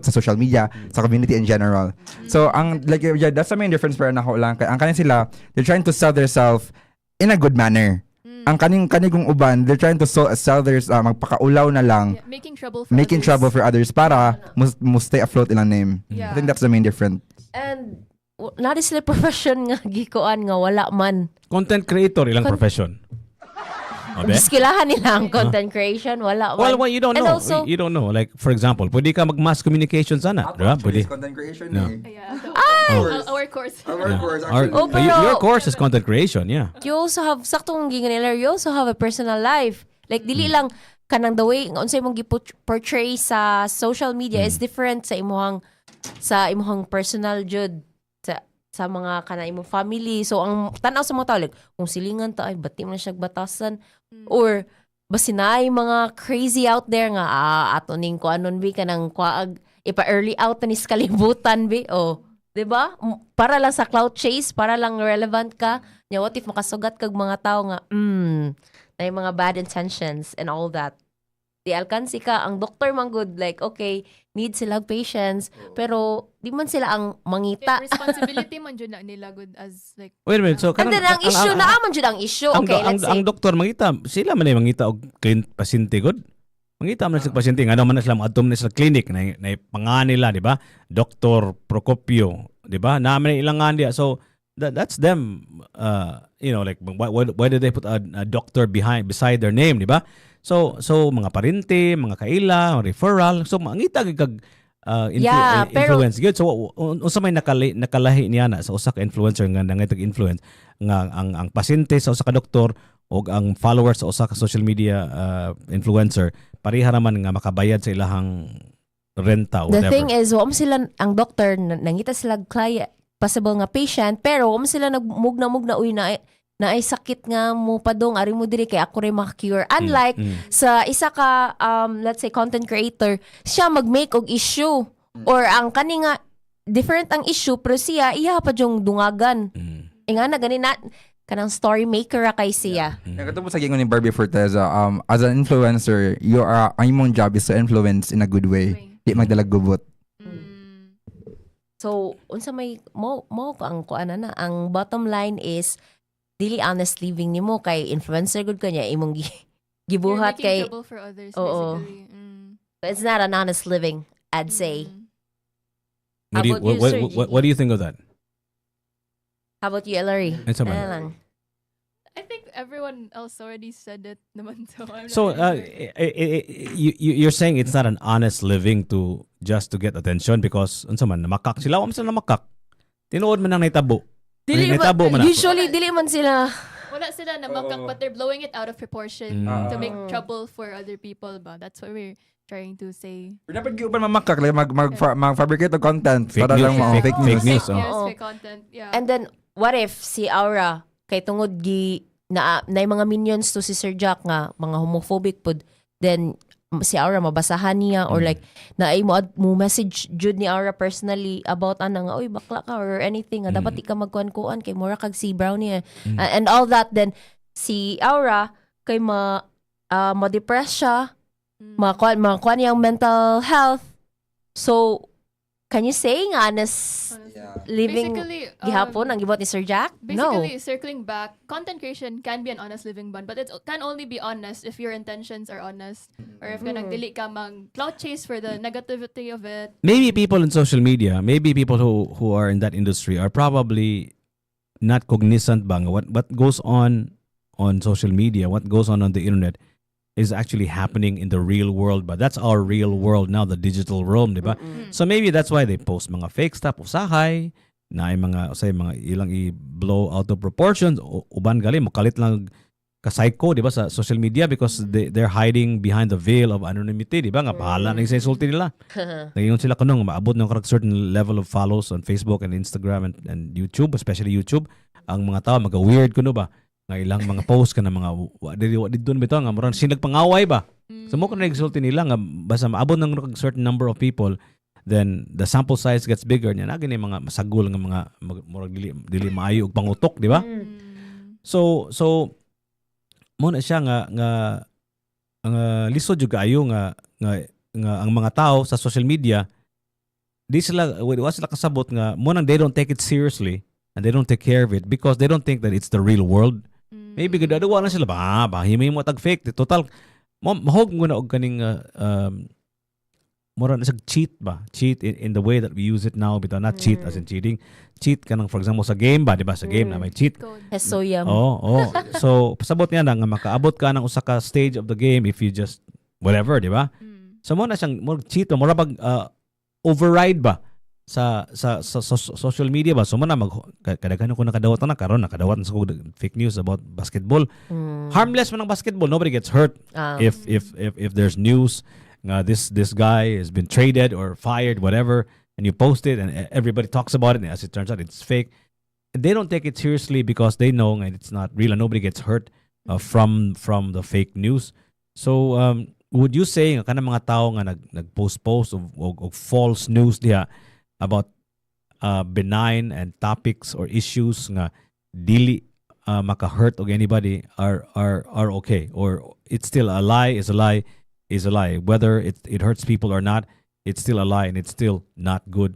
social media, sa community in general. So ang that's the main difference para nako lang kay ang kanila sila, they're trying to sell themselves in a good manner. Ang kanigong uban, they're trying to sell their magpakaulaw na lang, making trouble for others para mo stay afloat ilang name. I think that's the main difference. And na sila profession nga gikuan nga wala man. Content creator, ilang profession? Abe? Giskilahan nila ang content creation, wala man. Well, you don't And know. also, You don't know. Like, for example, pwede ka mag-mass communication sana. Diba? Pwede. Content creation No. Yeah. Our Our course. Our course, Or, actually. Oh, but pero- your course is content creation, yeah. you also have, saktong gingan nila, you also have a personal life. Like, dili lang, kanang the way, unsay mong portray sa social media is different sa imuhang personal jud. Sa mga kana imong family. So, ang tanaw sa mga tao, like, kung silingan ta, ay, bati mo na siya batasan. Or, basinay mga crazy out there nga, ato ning ko anon bi, kanang kwaag, ipa-early out na ni sa kalibutan bi. Oh, 'di ba? Para lang sa clout chase, para lang relevant ka. Nya what if makasugat kag mga tao nga, na mga bad intentions and all that. Di alkansi ka, ang doktor man good, like, okay, need sila patience, pero di man sila ang mangita. Responsibility man jud na nila good as like Wait a minute. So, And then ang issue, naaman jud ang issue. Okay, let's say. ang doktor mangita, sila man ay mangita og pasyente god. Mangita man sa pasyente nga man sila adtom na sa clinic na pangan nila, di ba? Dr. Procopio, di ba? Naman ilangan dia. So that's them like why did they put a doctor beside their name, di ba? So mga parente, mga kaila, referral. So mangita kag pero influence good. So unsa may nakalahi niya na sa usa ka influencer nga nangitag influence nga ang pasyente sa usa ka doktor o ang followers sa usa ka social media influencer pareha naman nga makabayad sa ilahang renta or the whatever. thing is, wala sila, ang doctor, nangita sila client, possible nga patient, pero wala sila nagmugna-mugna, uy, na ay sakit nga mo padong, ari mo diri kay ako rin maka-cure. Unlike sa isa ka, let's say, content creator, siya mag-make og issue. Or ang kani nga, different ang issue, pero siya, iya pa dyong dungagan. Nga na, ganin na, kanang story maker ra kay siya. Katapos sa gingon ni Barbie Forteza, as an influencer, ang imong job is to influence in a good way. Di magdalag gubot. So, unsa may mo ko ang kuana na, ang bottom line is dili honest living nimo kay influencer gud kanya imong gibuhat you're making kay trouble for others Oo. basically. it's not an honest living, I'd say. What do you, How about you, Sir what do you think of that? How about you, Ellery? It's a Ano man. lang? I think everyone else already said it naman, so I'm So not really sure. you're saying it's not an honest living to just to get attention because unsa man namakak sila wa man sila namakak. Tinuod man nang naitabo. Naitabo man. Usually dili man sila. Wala sila na makak, but they're blowing it out of proportion to make trouble for other people ba. That's what we're trying to say. Dapat giuban mamakak, like, mag-fabricate of content Fake para news, lang mga fake news. Fake Oh. news, Oo. fake content. Yeah. And then what if si Aura kay tungod na mga minions to si Sir Jack nga mga homophobic pod, then si Aura mabasahan niya or like na ay mo message jud ni Aura personally about nga oy bakla ka or anything nga dapat di ka magkuan-kuan kay mura kag si Brownie and all that, then si Aura kay ma-depress siya, makuan yung mental health. So can you say nga honest living Basically, gihapon ang gibot ni Sir Jack? No. Basically, circling back, content creation can be an honest living ban, but it can only be honest if your intentions are honest, or if ka nagdili ka mang clout chase for the negativity of it. Maybe people in social media, maybe people who are in that industry are probably not cognizant bang what goes on social media, what goes on the internet is actually happening in the real world, but that's our real world now, the digital realm, di ba? So maybe that's why they post mga fake stuff, usahay, na ay mga ilang i-blow out of proportions, uban gali, makalit lang ka-psycho, di ba, sa social media because they're hiding behind the veil of anonymity, di ba? Nga, bahala na yung sa insulti nila. Ngayon sila kanong maabot ng certain level of follows on Facebook and Instagram and YouTube, especially YouTube, ang mga tao mag-weird kuno ba? Nga ilang mga post ka na mga di doon bitaw nga murang sinag pangaway ba. So mo kana nagsulti nila nga basta maabot ng certain number of people, then the sample size gets bigger niya na gini mga masagol nga mga murag dili maayo og pangutok, di ba? So mo na siya nga lisod jud kaayo nga ang mga tao sa social media di sila kasabot nga mo nang they don't take it seriously and they don't take care of it because they don't think that it's the real world. Maybe gadawa na sila ba himay mo tag fake total mahog mo na og kaning mura na siya cheat ba? Cheat in the way that we use it now, bitaw not cheat as in cheating. Cheat kanang for example sa game ba, di ba? Sa game na may cheat. Code. Hesoyam. Oh. So pasabot niya na nga makaabot ka ng usa ka stage of the game if you just whatever, di ba? So mo na siyang mo cheat, mo pag override ba sa social media ba? So mo na kadaghan ko nakadawat na karon nakadawat sa fake news about basketball. Harmless man ang basketball, nobody gets hurt if there's news this guy has been traded or fired, whatever, and you post it and everybody talks about it, and as it turns out it's fake. They don't take it seriously because they know and it's not real and nobody gets hurt from the fake news. So would you say nga kanang mga tao nga nag-post of false news diha about benign and topics or issues nga dili maka-hurt og anybody are okay, or it's still a lie is a lie, whether it hurts people or not, it's still a lie and it's still not good,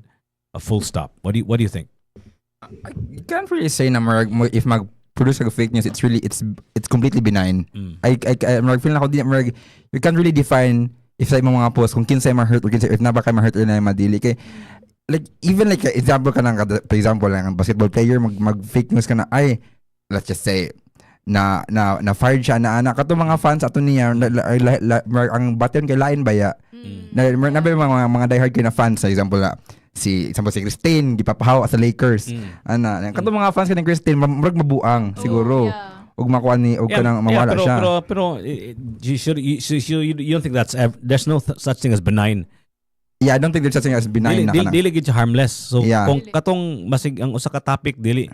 a full stop? What do you think? I can't really say na if mag-produce like fake news, it's completely benign. I feel na ako you can't really define if sa imong mga post kung kinsay ma-hurt or kinsay if na ba kay ma-hurt or na madili kay like even like example ka nang for example lang basketball player mag fake news ka na ay let's just say na fired siya na anak kato mga fans ato niya ang batan kay lain baya na mga diehard kay na fans sa example si Christine gipapahaw sa Lakers ana kato mga fans kay ni Christine murag mabuang siguro ug makuha ni og kanang mawala siya pero you don't think there's no such thing as benign? Yeah, I don't think there's such thing as benign na kana. Dili gid siya harmless. So kung katong masig ang usa ka topic dili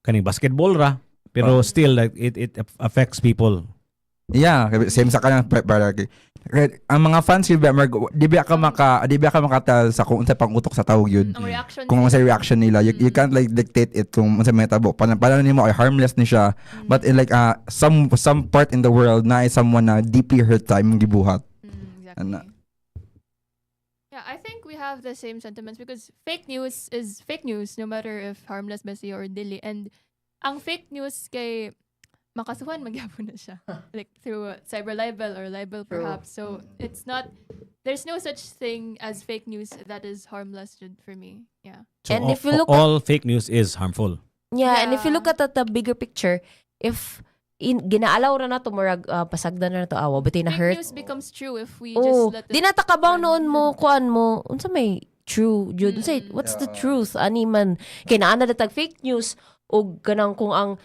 kaning basketball ra pero still like it affects people. Yeah, same sa kanang ang mga fans di ba ka makatal sa kung unsa pang utok sa tawag yun. Kung unsa reaction nila, you can't like dictate it kung unsa may tabo. Para nimo ay harmless ni siya, but in like some part in the world na ay someone na deeply hurt time gibuhat. Exactly. Yeah, I think we have the same sentiments because fake news is fake news no matter if harmless, messy, or dilly. And ang fake news kay makasuhan magyapon na siya. Like through cyber libel or libel perhaps. So it's not, there's no such thing as fake news that is harmless for me. Yeah. So And if you look all fake news is harmful. Yeah, and if you look at the bigger picture, if ginaalaw ra na to murag pasagdan na to awa bitay na hurt. Fake news becomes true if we just let it. Di natakabaw noon mo kuan mo unsa may true jud say what's the truth ani man kay naa na datag fake news og kanang kung ang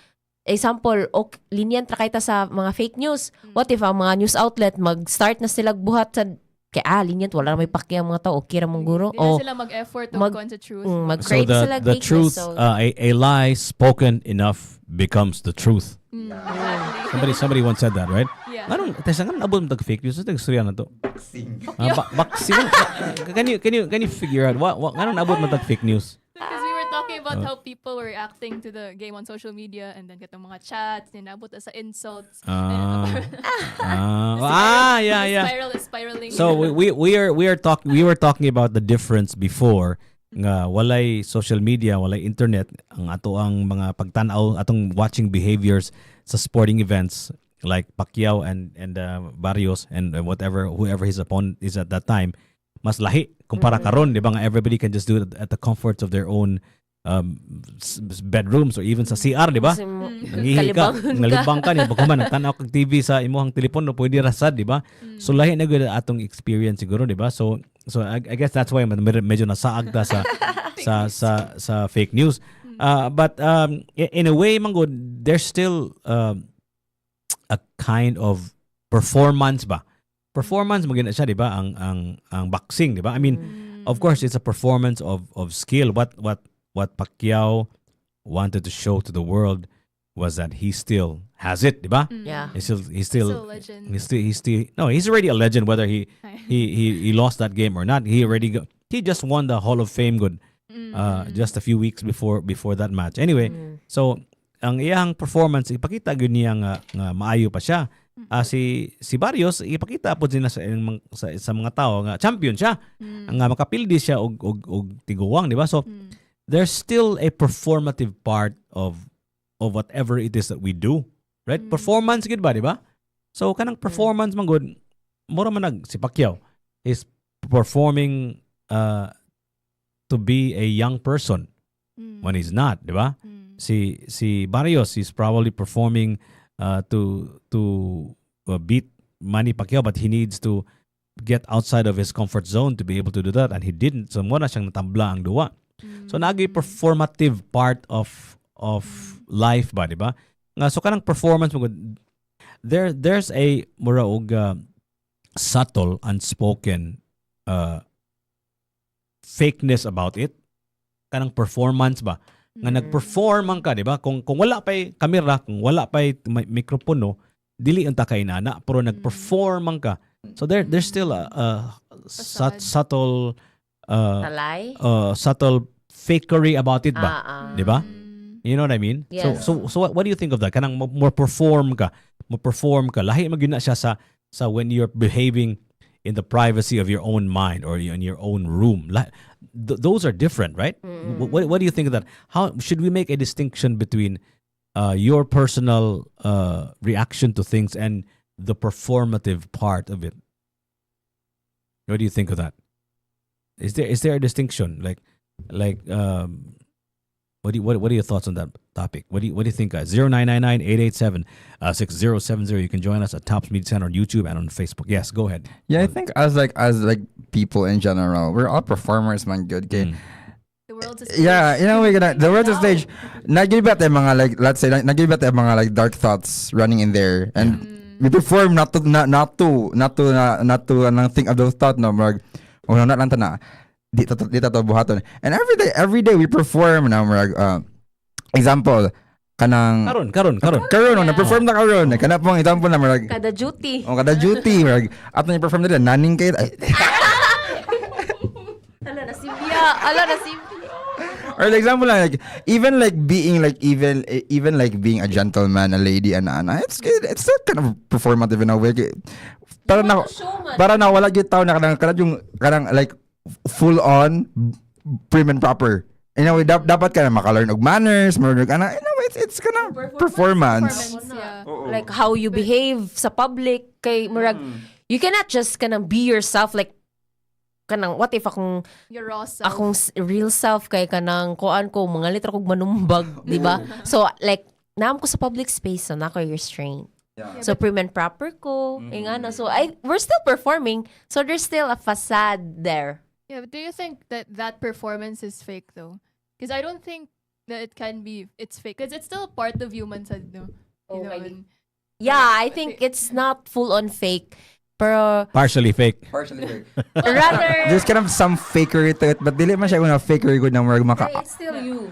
example o linyan tra kayta sa mga fake news. What if ang mga news outlet mag-start na sila buhat sa kay linyan wala na may pakya ang mga tao okay ra mong guro o sila mag-effort to con sa truth. So the truth a lie spoken enough becomes the truth. Somebody once said that, right? Yeah. Anong tesang abot mo tag fake news sa istorya na to? Vaccine. Can you figure out what anong abot mo tag fake news? Because we were talking about how people were reacting to the game on social media and then katong mga chats, ninabot sa insults. Yeah. Spiraling. So we were talking about the difference before nga walay social media, walay internet, ang ato ang mga pagtanaw atong watching behaviors sa sporting events like Pacquiao and Barrios and whoever his opponent is at that time, mas lahi kumpara karon, di ba nga everybody can just do it at the comforts of their own bedrooms or even sa CR, di ba? Nangihi ka, nalibang ka niya, pagkuman nagtanaw kag TV sa imong telepono, pwede rasad, di ba? So lahi na gud atong experience siguro, di ba? So I guess that's why medyo nasaag ta sa fake news. But in a way manggod, there's still a kind of performance ba? Performance magina siya, di ba? Ang boxing, di ba? I mean, of course it's a performance of skill. What Pacquiao wanted to show to the world was that he still has it, di ba? Yeah. He's still a legend. He's already a legend whether he lost that game or not. He just won the Hall of Fame just a few weeks before that match. Anyway, so ang iyang performance ipakita gyud niya nga maayo pa siya. Si Barrios ipakita po din sa mga tao nga champion siya. Nga makapildi siya og tiguwang, di ba? So there's still a performative part of whatever it is that we do, right? Performance gud ba, di ba? So kanang performance man gud mura man si Pacquiao is performing to be a young person when he's not, di ba? Si Barrios, he's probably performing to beat Manny Pacquiao, but he needs to get outside of his comfort zone to be able to do that, and he didn't. So mo na siyang natambla ang duwa. So nagay performative part of life ba, di ba? Nga so kanang performance mo there's a mura og subtle unspoken fakeness about it. Kanang performance ba? Nga nag-perform man ka, di ba? Kung wala pa'y kamera, kung wala pa'y mikropono, dili unta kay nana, pero nag-perform man ka. So there's still a subtle subtle fakery about it ba? Di ba? You know what I mean? Yes. So what do you think of that? Kanang mo perform ka. Lahi magina siya sa when you're behaving in the privacy of your own mind or in your own room. Those are different, right? What do you think of that? How should we make a distinction between your personal reaction to things and the performative part of it? What do you think of that? Is there a distinction? What are your thoughts on that topic? What do you think, guys? 0999-887-6070. You can join us at Tops Media Center on YouTube and on Facebook. Yes, go ahead. Yeah, I think as people in general, we're all performers, man. Good, okay. The world's a stage. Yeah, you know, the world's a stage. Nagibat tayo mga let's say nagibat tayo mga dark thoughts running in there, and we perform not to think of those thoughts. No, not lang ta na. Di to buhaton. And every day we perform na example kanang karon na perform na karon kana pong example na kada duty ato ni perform nila naning kay ala na simbiya or example even being being a gentleman, a lady, and it's still kind of performative in a way. Para na wala gyud taw na kanang full on prim and proper. In a way, dapat ka na maka-learn og manners, it's kind of performance. Yeah. Like how you behave sa public kay murag you cannot just kanang be yourself like kanang what if Your raw self. akong real self kay kanang kuan ko mga litra kog manumbag, di ba? So like naam ko sa public space so nako restraint. Yeah. So prim and proper ko, ingana. So we're still performing. So there's still a facade there. Yeah, but do you think that performance is fake though? Because I don't think that it's fake. Because it's still part of human side, no? You know, Okay. Yeah, I think it's not full on fake. Pero Partially fake. rather There's kind of some fakery to it, but dili man siya una fakery good na maka. it's still you.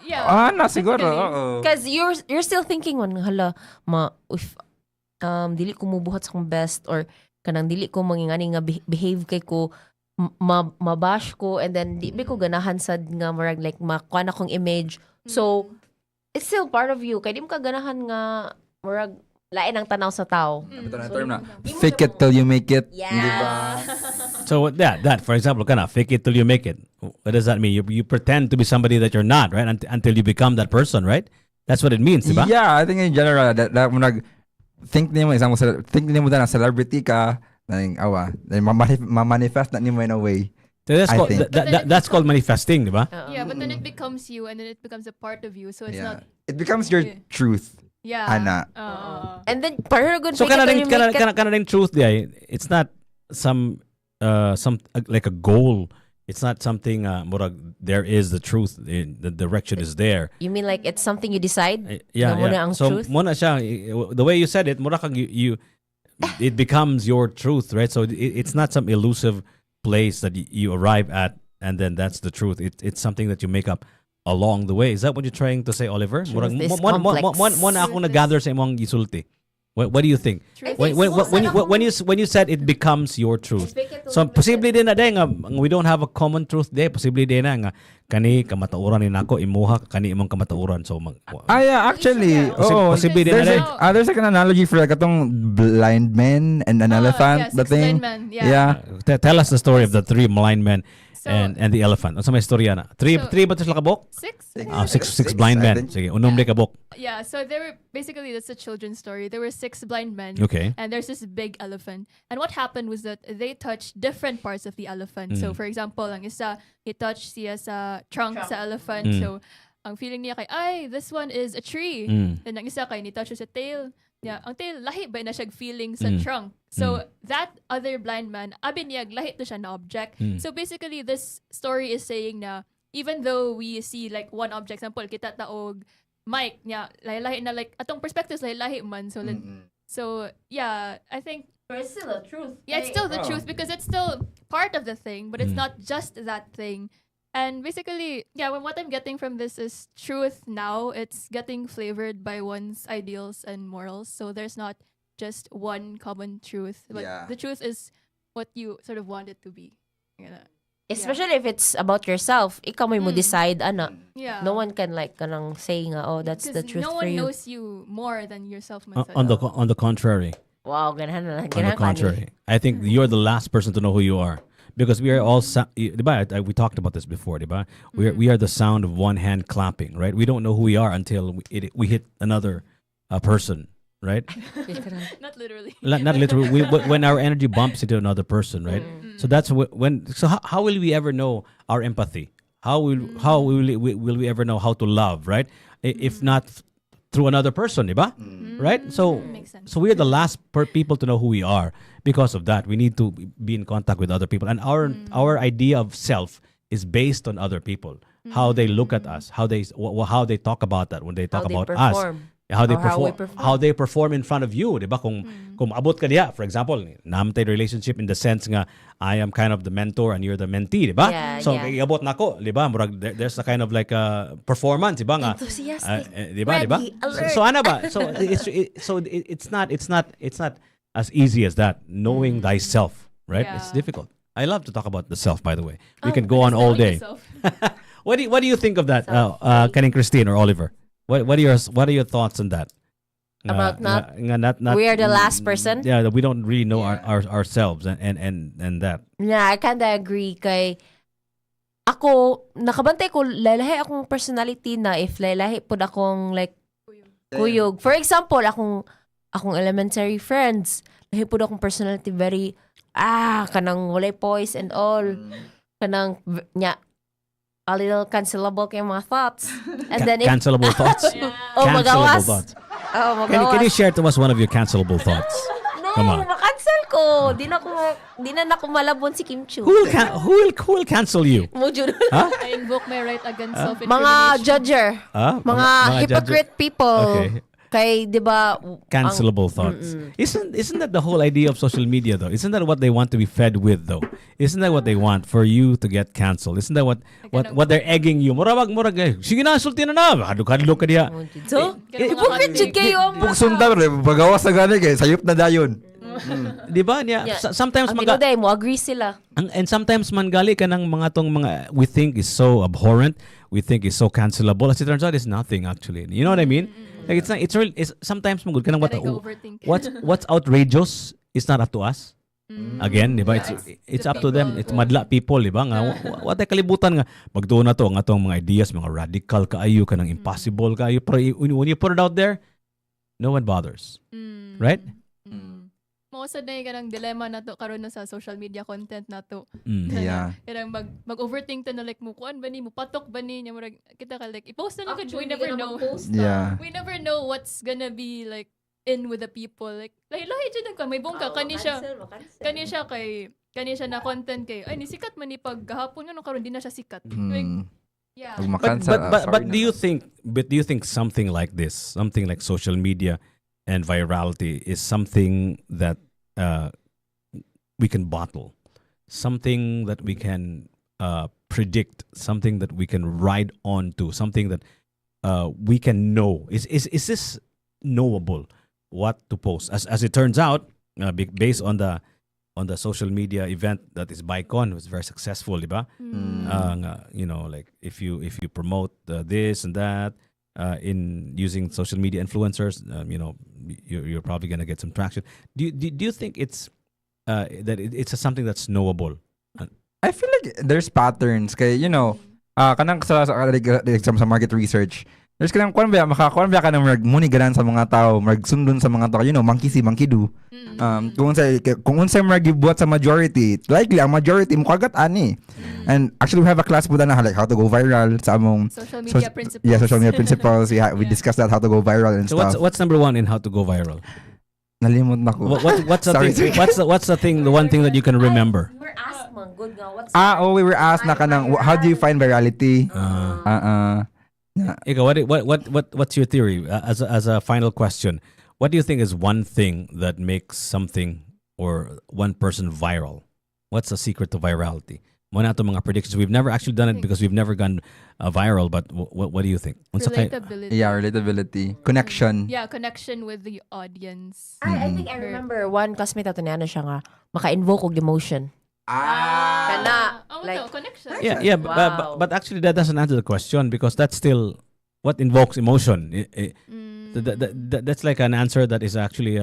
yeah. Na siguro. Technically. Because you're still thinking man hala if dili ko mubuhat sa akong best or kanang dili ko mangingani nga behave kay ko mabash ko and then di ko ganahan sad nga marag like makuha akong image. So it's still part of you kay di mo ka ganahan nga marag lain ang tanaw sa tao. Ito na term na. Fake it till you make it. Yes. Di ba? So that for example, kana fake it till you make it. What does that mean? You pretend to be somebody that you're not, right? Until you become that person, right? That's what it means, diba? Yeah, I think in general that think nimo na celebrity ka naning ma-manifest na nimo in a way. So that's I called think. that's called manifesting, diba? Yeah, but then it becomes you and then it becomes a part of you. So it's not. It becomes your Yeah. truth. Yeah. Ana. And then para good So fake it till you make it. kana ring truth diya. It's not some like a goal. It's not something murag there is the truth. The direction is there. You mean like it's something you decide? Yeah, Na muna yeah. ang So truth? muna siya the way you said it, mura kang you it becomes your truth, right? So it's not some elusive place that you arrive at and then that's the truth. It's something that you make up along the way. Is that what you're trying to say, Oliver? Truth is complex. Mo na ako na-gather sa imong gisulti. What do you think? Truth When you said it becomes your truth. So posible din na nga we don't have a common truth there. Posible din na nga kani kamatauran ni nako imuha kani imong kamatauran. So Yeah, actually. posible din na din. There's like an analogy for like atong blind men and an elephant. Yes, The thing. Man. Yeah. Tell us the story of the three blind men So, and the elephant. Ano sa may istorya na? Three ba ito sila kabok? six? Six blind men. Sige, unong kabok. Yeah, so they were basically, that's a children's story. There were 6 blind men. Okay. And there's this big elephant. And what happened was that they touched different parts of the elephant. So for example, ang isa, he touched siya sa trunk sa elephant. So ang feeling niya kay, ay, this one is a tree. And ang isa kay, ni touch sa tail. Yeah, ang tail, lahi ba na siya feeling sa trunk. So that other blind man, abiniyag, lahi to siya na object. So basically, this story is saying na, even though we see like one object, example, kita taog mic niya, lahi-lahi na like, atong perspectives lahi-lahi man. So, so yeah, I think, But it's still the truth. yeah, it's still the truth because it's still part of the thing, but it's not just that thing. And basically, yeah, what I'm getting from this is truth now. It's getting flavored by one's ideals and morals. So there's not just one common truth, but the truth is what you sort of want it to be. Especially if it's about yourself, ikaw mo decide, ano. Yeah. No one can like kanang say nga, oh, that's the truth no for one you. knows you more than yourself. On the contrary. Wow, ganahan na. On the contrary. I think you're the last person to know who you are. Because we are all, diba? We talked about this before, diba? We are the sound of one hand clapping, right? We don't know who we are until we hit another person, right? Not literally. Not literally. When our energy bumps into another person, right? So that's when. So how will we ever know our empathy? How will we ever know how to love, right? If not through another person, diba? Right? So we are the last people to know who we are. Because of that, we need to be in contact with other people, and our idea of self is based on other people. How they look at us, how they talk about that when they talk about us, how they perform in front of you, diba? Kung abot ka diya, for example, namatay relationship in the sense nga I am kind of the mentor and you're the mentee, diba? So iabot nako, diba? Murag there's a kind of like a performance, diba nga? Enthusiastic. Diba? So ano ba? So it's not as easy as that. Knowing thyself, right? Yeah. It's difficult. I love to talk about the self, by the way. We can go on all day. What do you think of that, Kaning Christine or Oliver? What are your thoughts on that? About not we are the last person? Yeah, that we don't really know ourselves and that. Yeah, I kinda agree kay ako, nakabantay ko, lalahi akong personality na if lalahi po akong like kuyog. For example, akong elementary friends, lahi po akong personality very, kanang walay poise and all. Kanang, a little cancelable kay mga thoughts. And then cancelable thoughts? Oh, cancelable magawas. thoughts. Oh, magawas. Can you share to us one of your cancelable thoughts? Come on. Makancel ko. Di na ako malabon si Kim Chu. Who will cancel you? Mojo. I invoke my right against self-incrimination. Mga judger. Mga hypocrite people. Okay. Kay, di ba? Cancelable thoughts. Isn't that the whole idea of social media though? Isn't that what they want to be fed with though? Isn't that what they want for you to get canceled? Isn't that what they're egging you? Murag sige na, sulti na na. Hadlok ka diya. So, hypocrite jud kayo ang mga. Sunda bagawas na gani kay sayop na dayon. Di ba niya? Sometimes ang tinuday mo agree sila. And sometimes mangali ka ng mga tong mga we think is so abhorrent, we think is so cancelable. As it turns out, it's nothing actually. You know what I mean? Like it's not. It's sometimes magud kanang what's outrageous is not up to us. Again, di ba? It's up to them. It's madla people, di ba? Nga what ay kalibutan nga magduo na to ang atong mga ideas, mga radical kaayo kanang impossible kaayo, pero when you put it out there, no one bothers. Right? Most of the kanang dilemma na to karon na sa social media content na to. Yeah. Kanang mag-overthink ta na like mo kuan ba ni mo patok ba ni nya murag kita ka like i-post na lang we never know. Yeah. We never know what's gonna be like in with the people. Like lahi jud ka may bungka kani siya na content kay ay ni sikat man ni pag gahapon ngano karon di na siya sikat. Like, yeah. But do you think something like this, something like social media and virality is something that we can bottle, something that we can predict, something that we can ride on to, something that we can know? Is this knowable? What to post? As it turns out, based on the social media event that is Bicon, it was very successful, diba? You know, like if you promote this and that. In using social media influencers, you know, you're probably gonna get some traction. Do you think it's that it's something that's knowable? I feel like there's patterns kay kanang sa market research. There's kanang kuan ba ka nang muni ganan sa mga tao, sundon sa mga tao, monkey see, monkey do. Kung unsay gibuhat sa majority, likely ang majority mo kagat ani. And actually we have a class po na like how to go viral sa among social media principles. Yeah, social media principles. We discussed that how to go viral and So stuff. what's number one in how to go viral? Nalimot na ko. What's the thing? What's the thing? The one thing that you can remember? We were asked, man, good nga. What's We were asked na kanang how do you find virality? Ikaw, what's your theory as a final question? What do you think is one thing that makes something or one person viral? What's the secret to virality? Muna ito mga predictions. We've never actually done it because we've never gone viral. But what do you think? Relatability. Yeah, relatability, connection. Yeah, connection with the audience. I think I remember one classmate ato niya siya nga maka-invoke og emotion. Kana, like, connection. Yeah. Wow. But actually that doesn't answer the question because that's still what invokes emotion. That's like an answer that is actually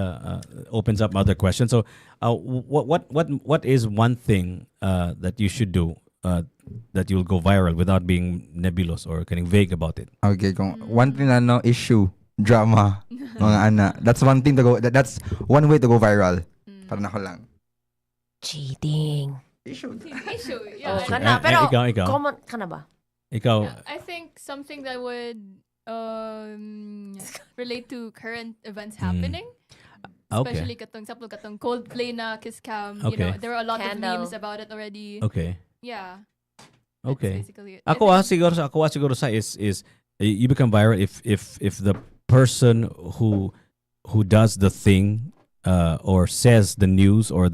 opens up other questions. So, what is one thing that you should do that you'll go viral without being nebulous or getting vague about it? Okay, kung one thing na issue, drama, mga ana. That's one thing to go. That's one way to go viral. Para nako lang. Cheating. Issue. Yeah. Oh, kana, pero ikaw. common kana ba? Ikaw. Yeah, I think something that would relate to current events happening. Especially katong Coldplay na Kiss Cam. Okay. There are a lot Candle. of memes about it already. Okay. Yeah. Okay. That's basically it. Ako siguro sa is you become viral if the person who does the thing or says the news or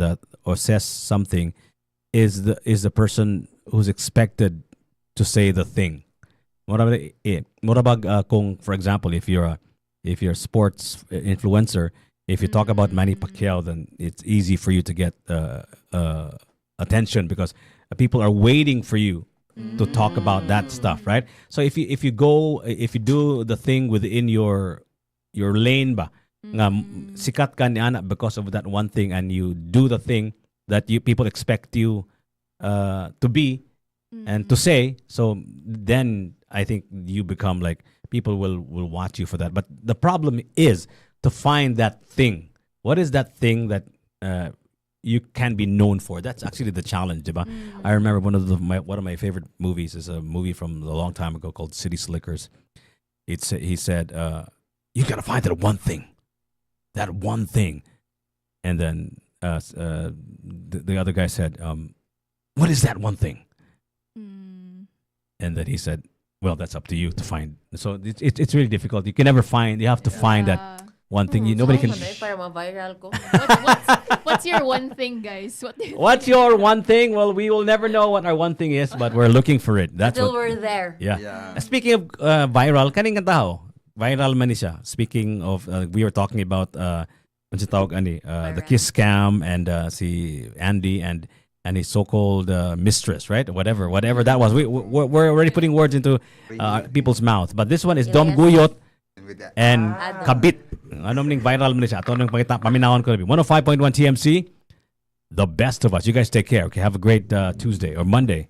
says something is the person who's expected to say the thing. Morabag kung for example if you're a sports influencer, if you talk about Manny Pacquiao, then it's easy for you to get attention because people are waiting for you to talk about that stuff, right? So if you do the thing within your lane ba nga sikat ka ni ana because of that one thing and you do the thing that people expect you to be and to say, so then I think you become like people will watch you for that. But the problem is to find that thing. What is that thing that you can be known for? That's actually the challenge, diba? I remember one of my favorite movies is a movie from a long time ago called City Slickers. He said, you gotta find that one thing, and then the other guy said, what is that one thing? And then he said, well, that's up to you to find. So it's really difficult. You can never find. You have to find that one thing. Nobody can. Para ma-viral ko. What's your one thing, guys? What's your one thing? Well, we will never know what our one thing is, but we're looking for it. That's Until what, we're there. Yeah. Speaking of viral, kaning kanta viral man ni siya. Speaking of, we were talking about the Kiss Cam and si Andy and his so-called mistress, right? Whatever that was. We're already putting words into people's mouth. But this one is Dom Guyot and Kabit. Ano ning viral man siya? Ato nang paminawon ko. 105.1 TMC. The best of us. You guys take care. Okay, have a great Tuesday or Monday.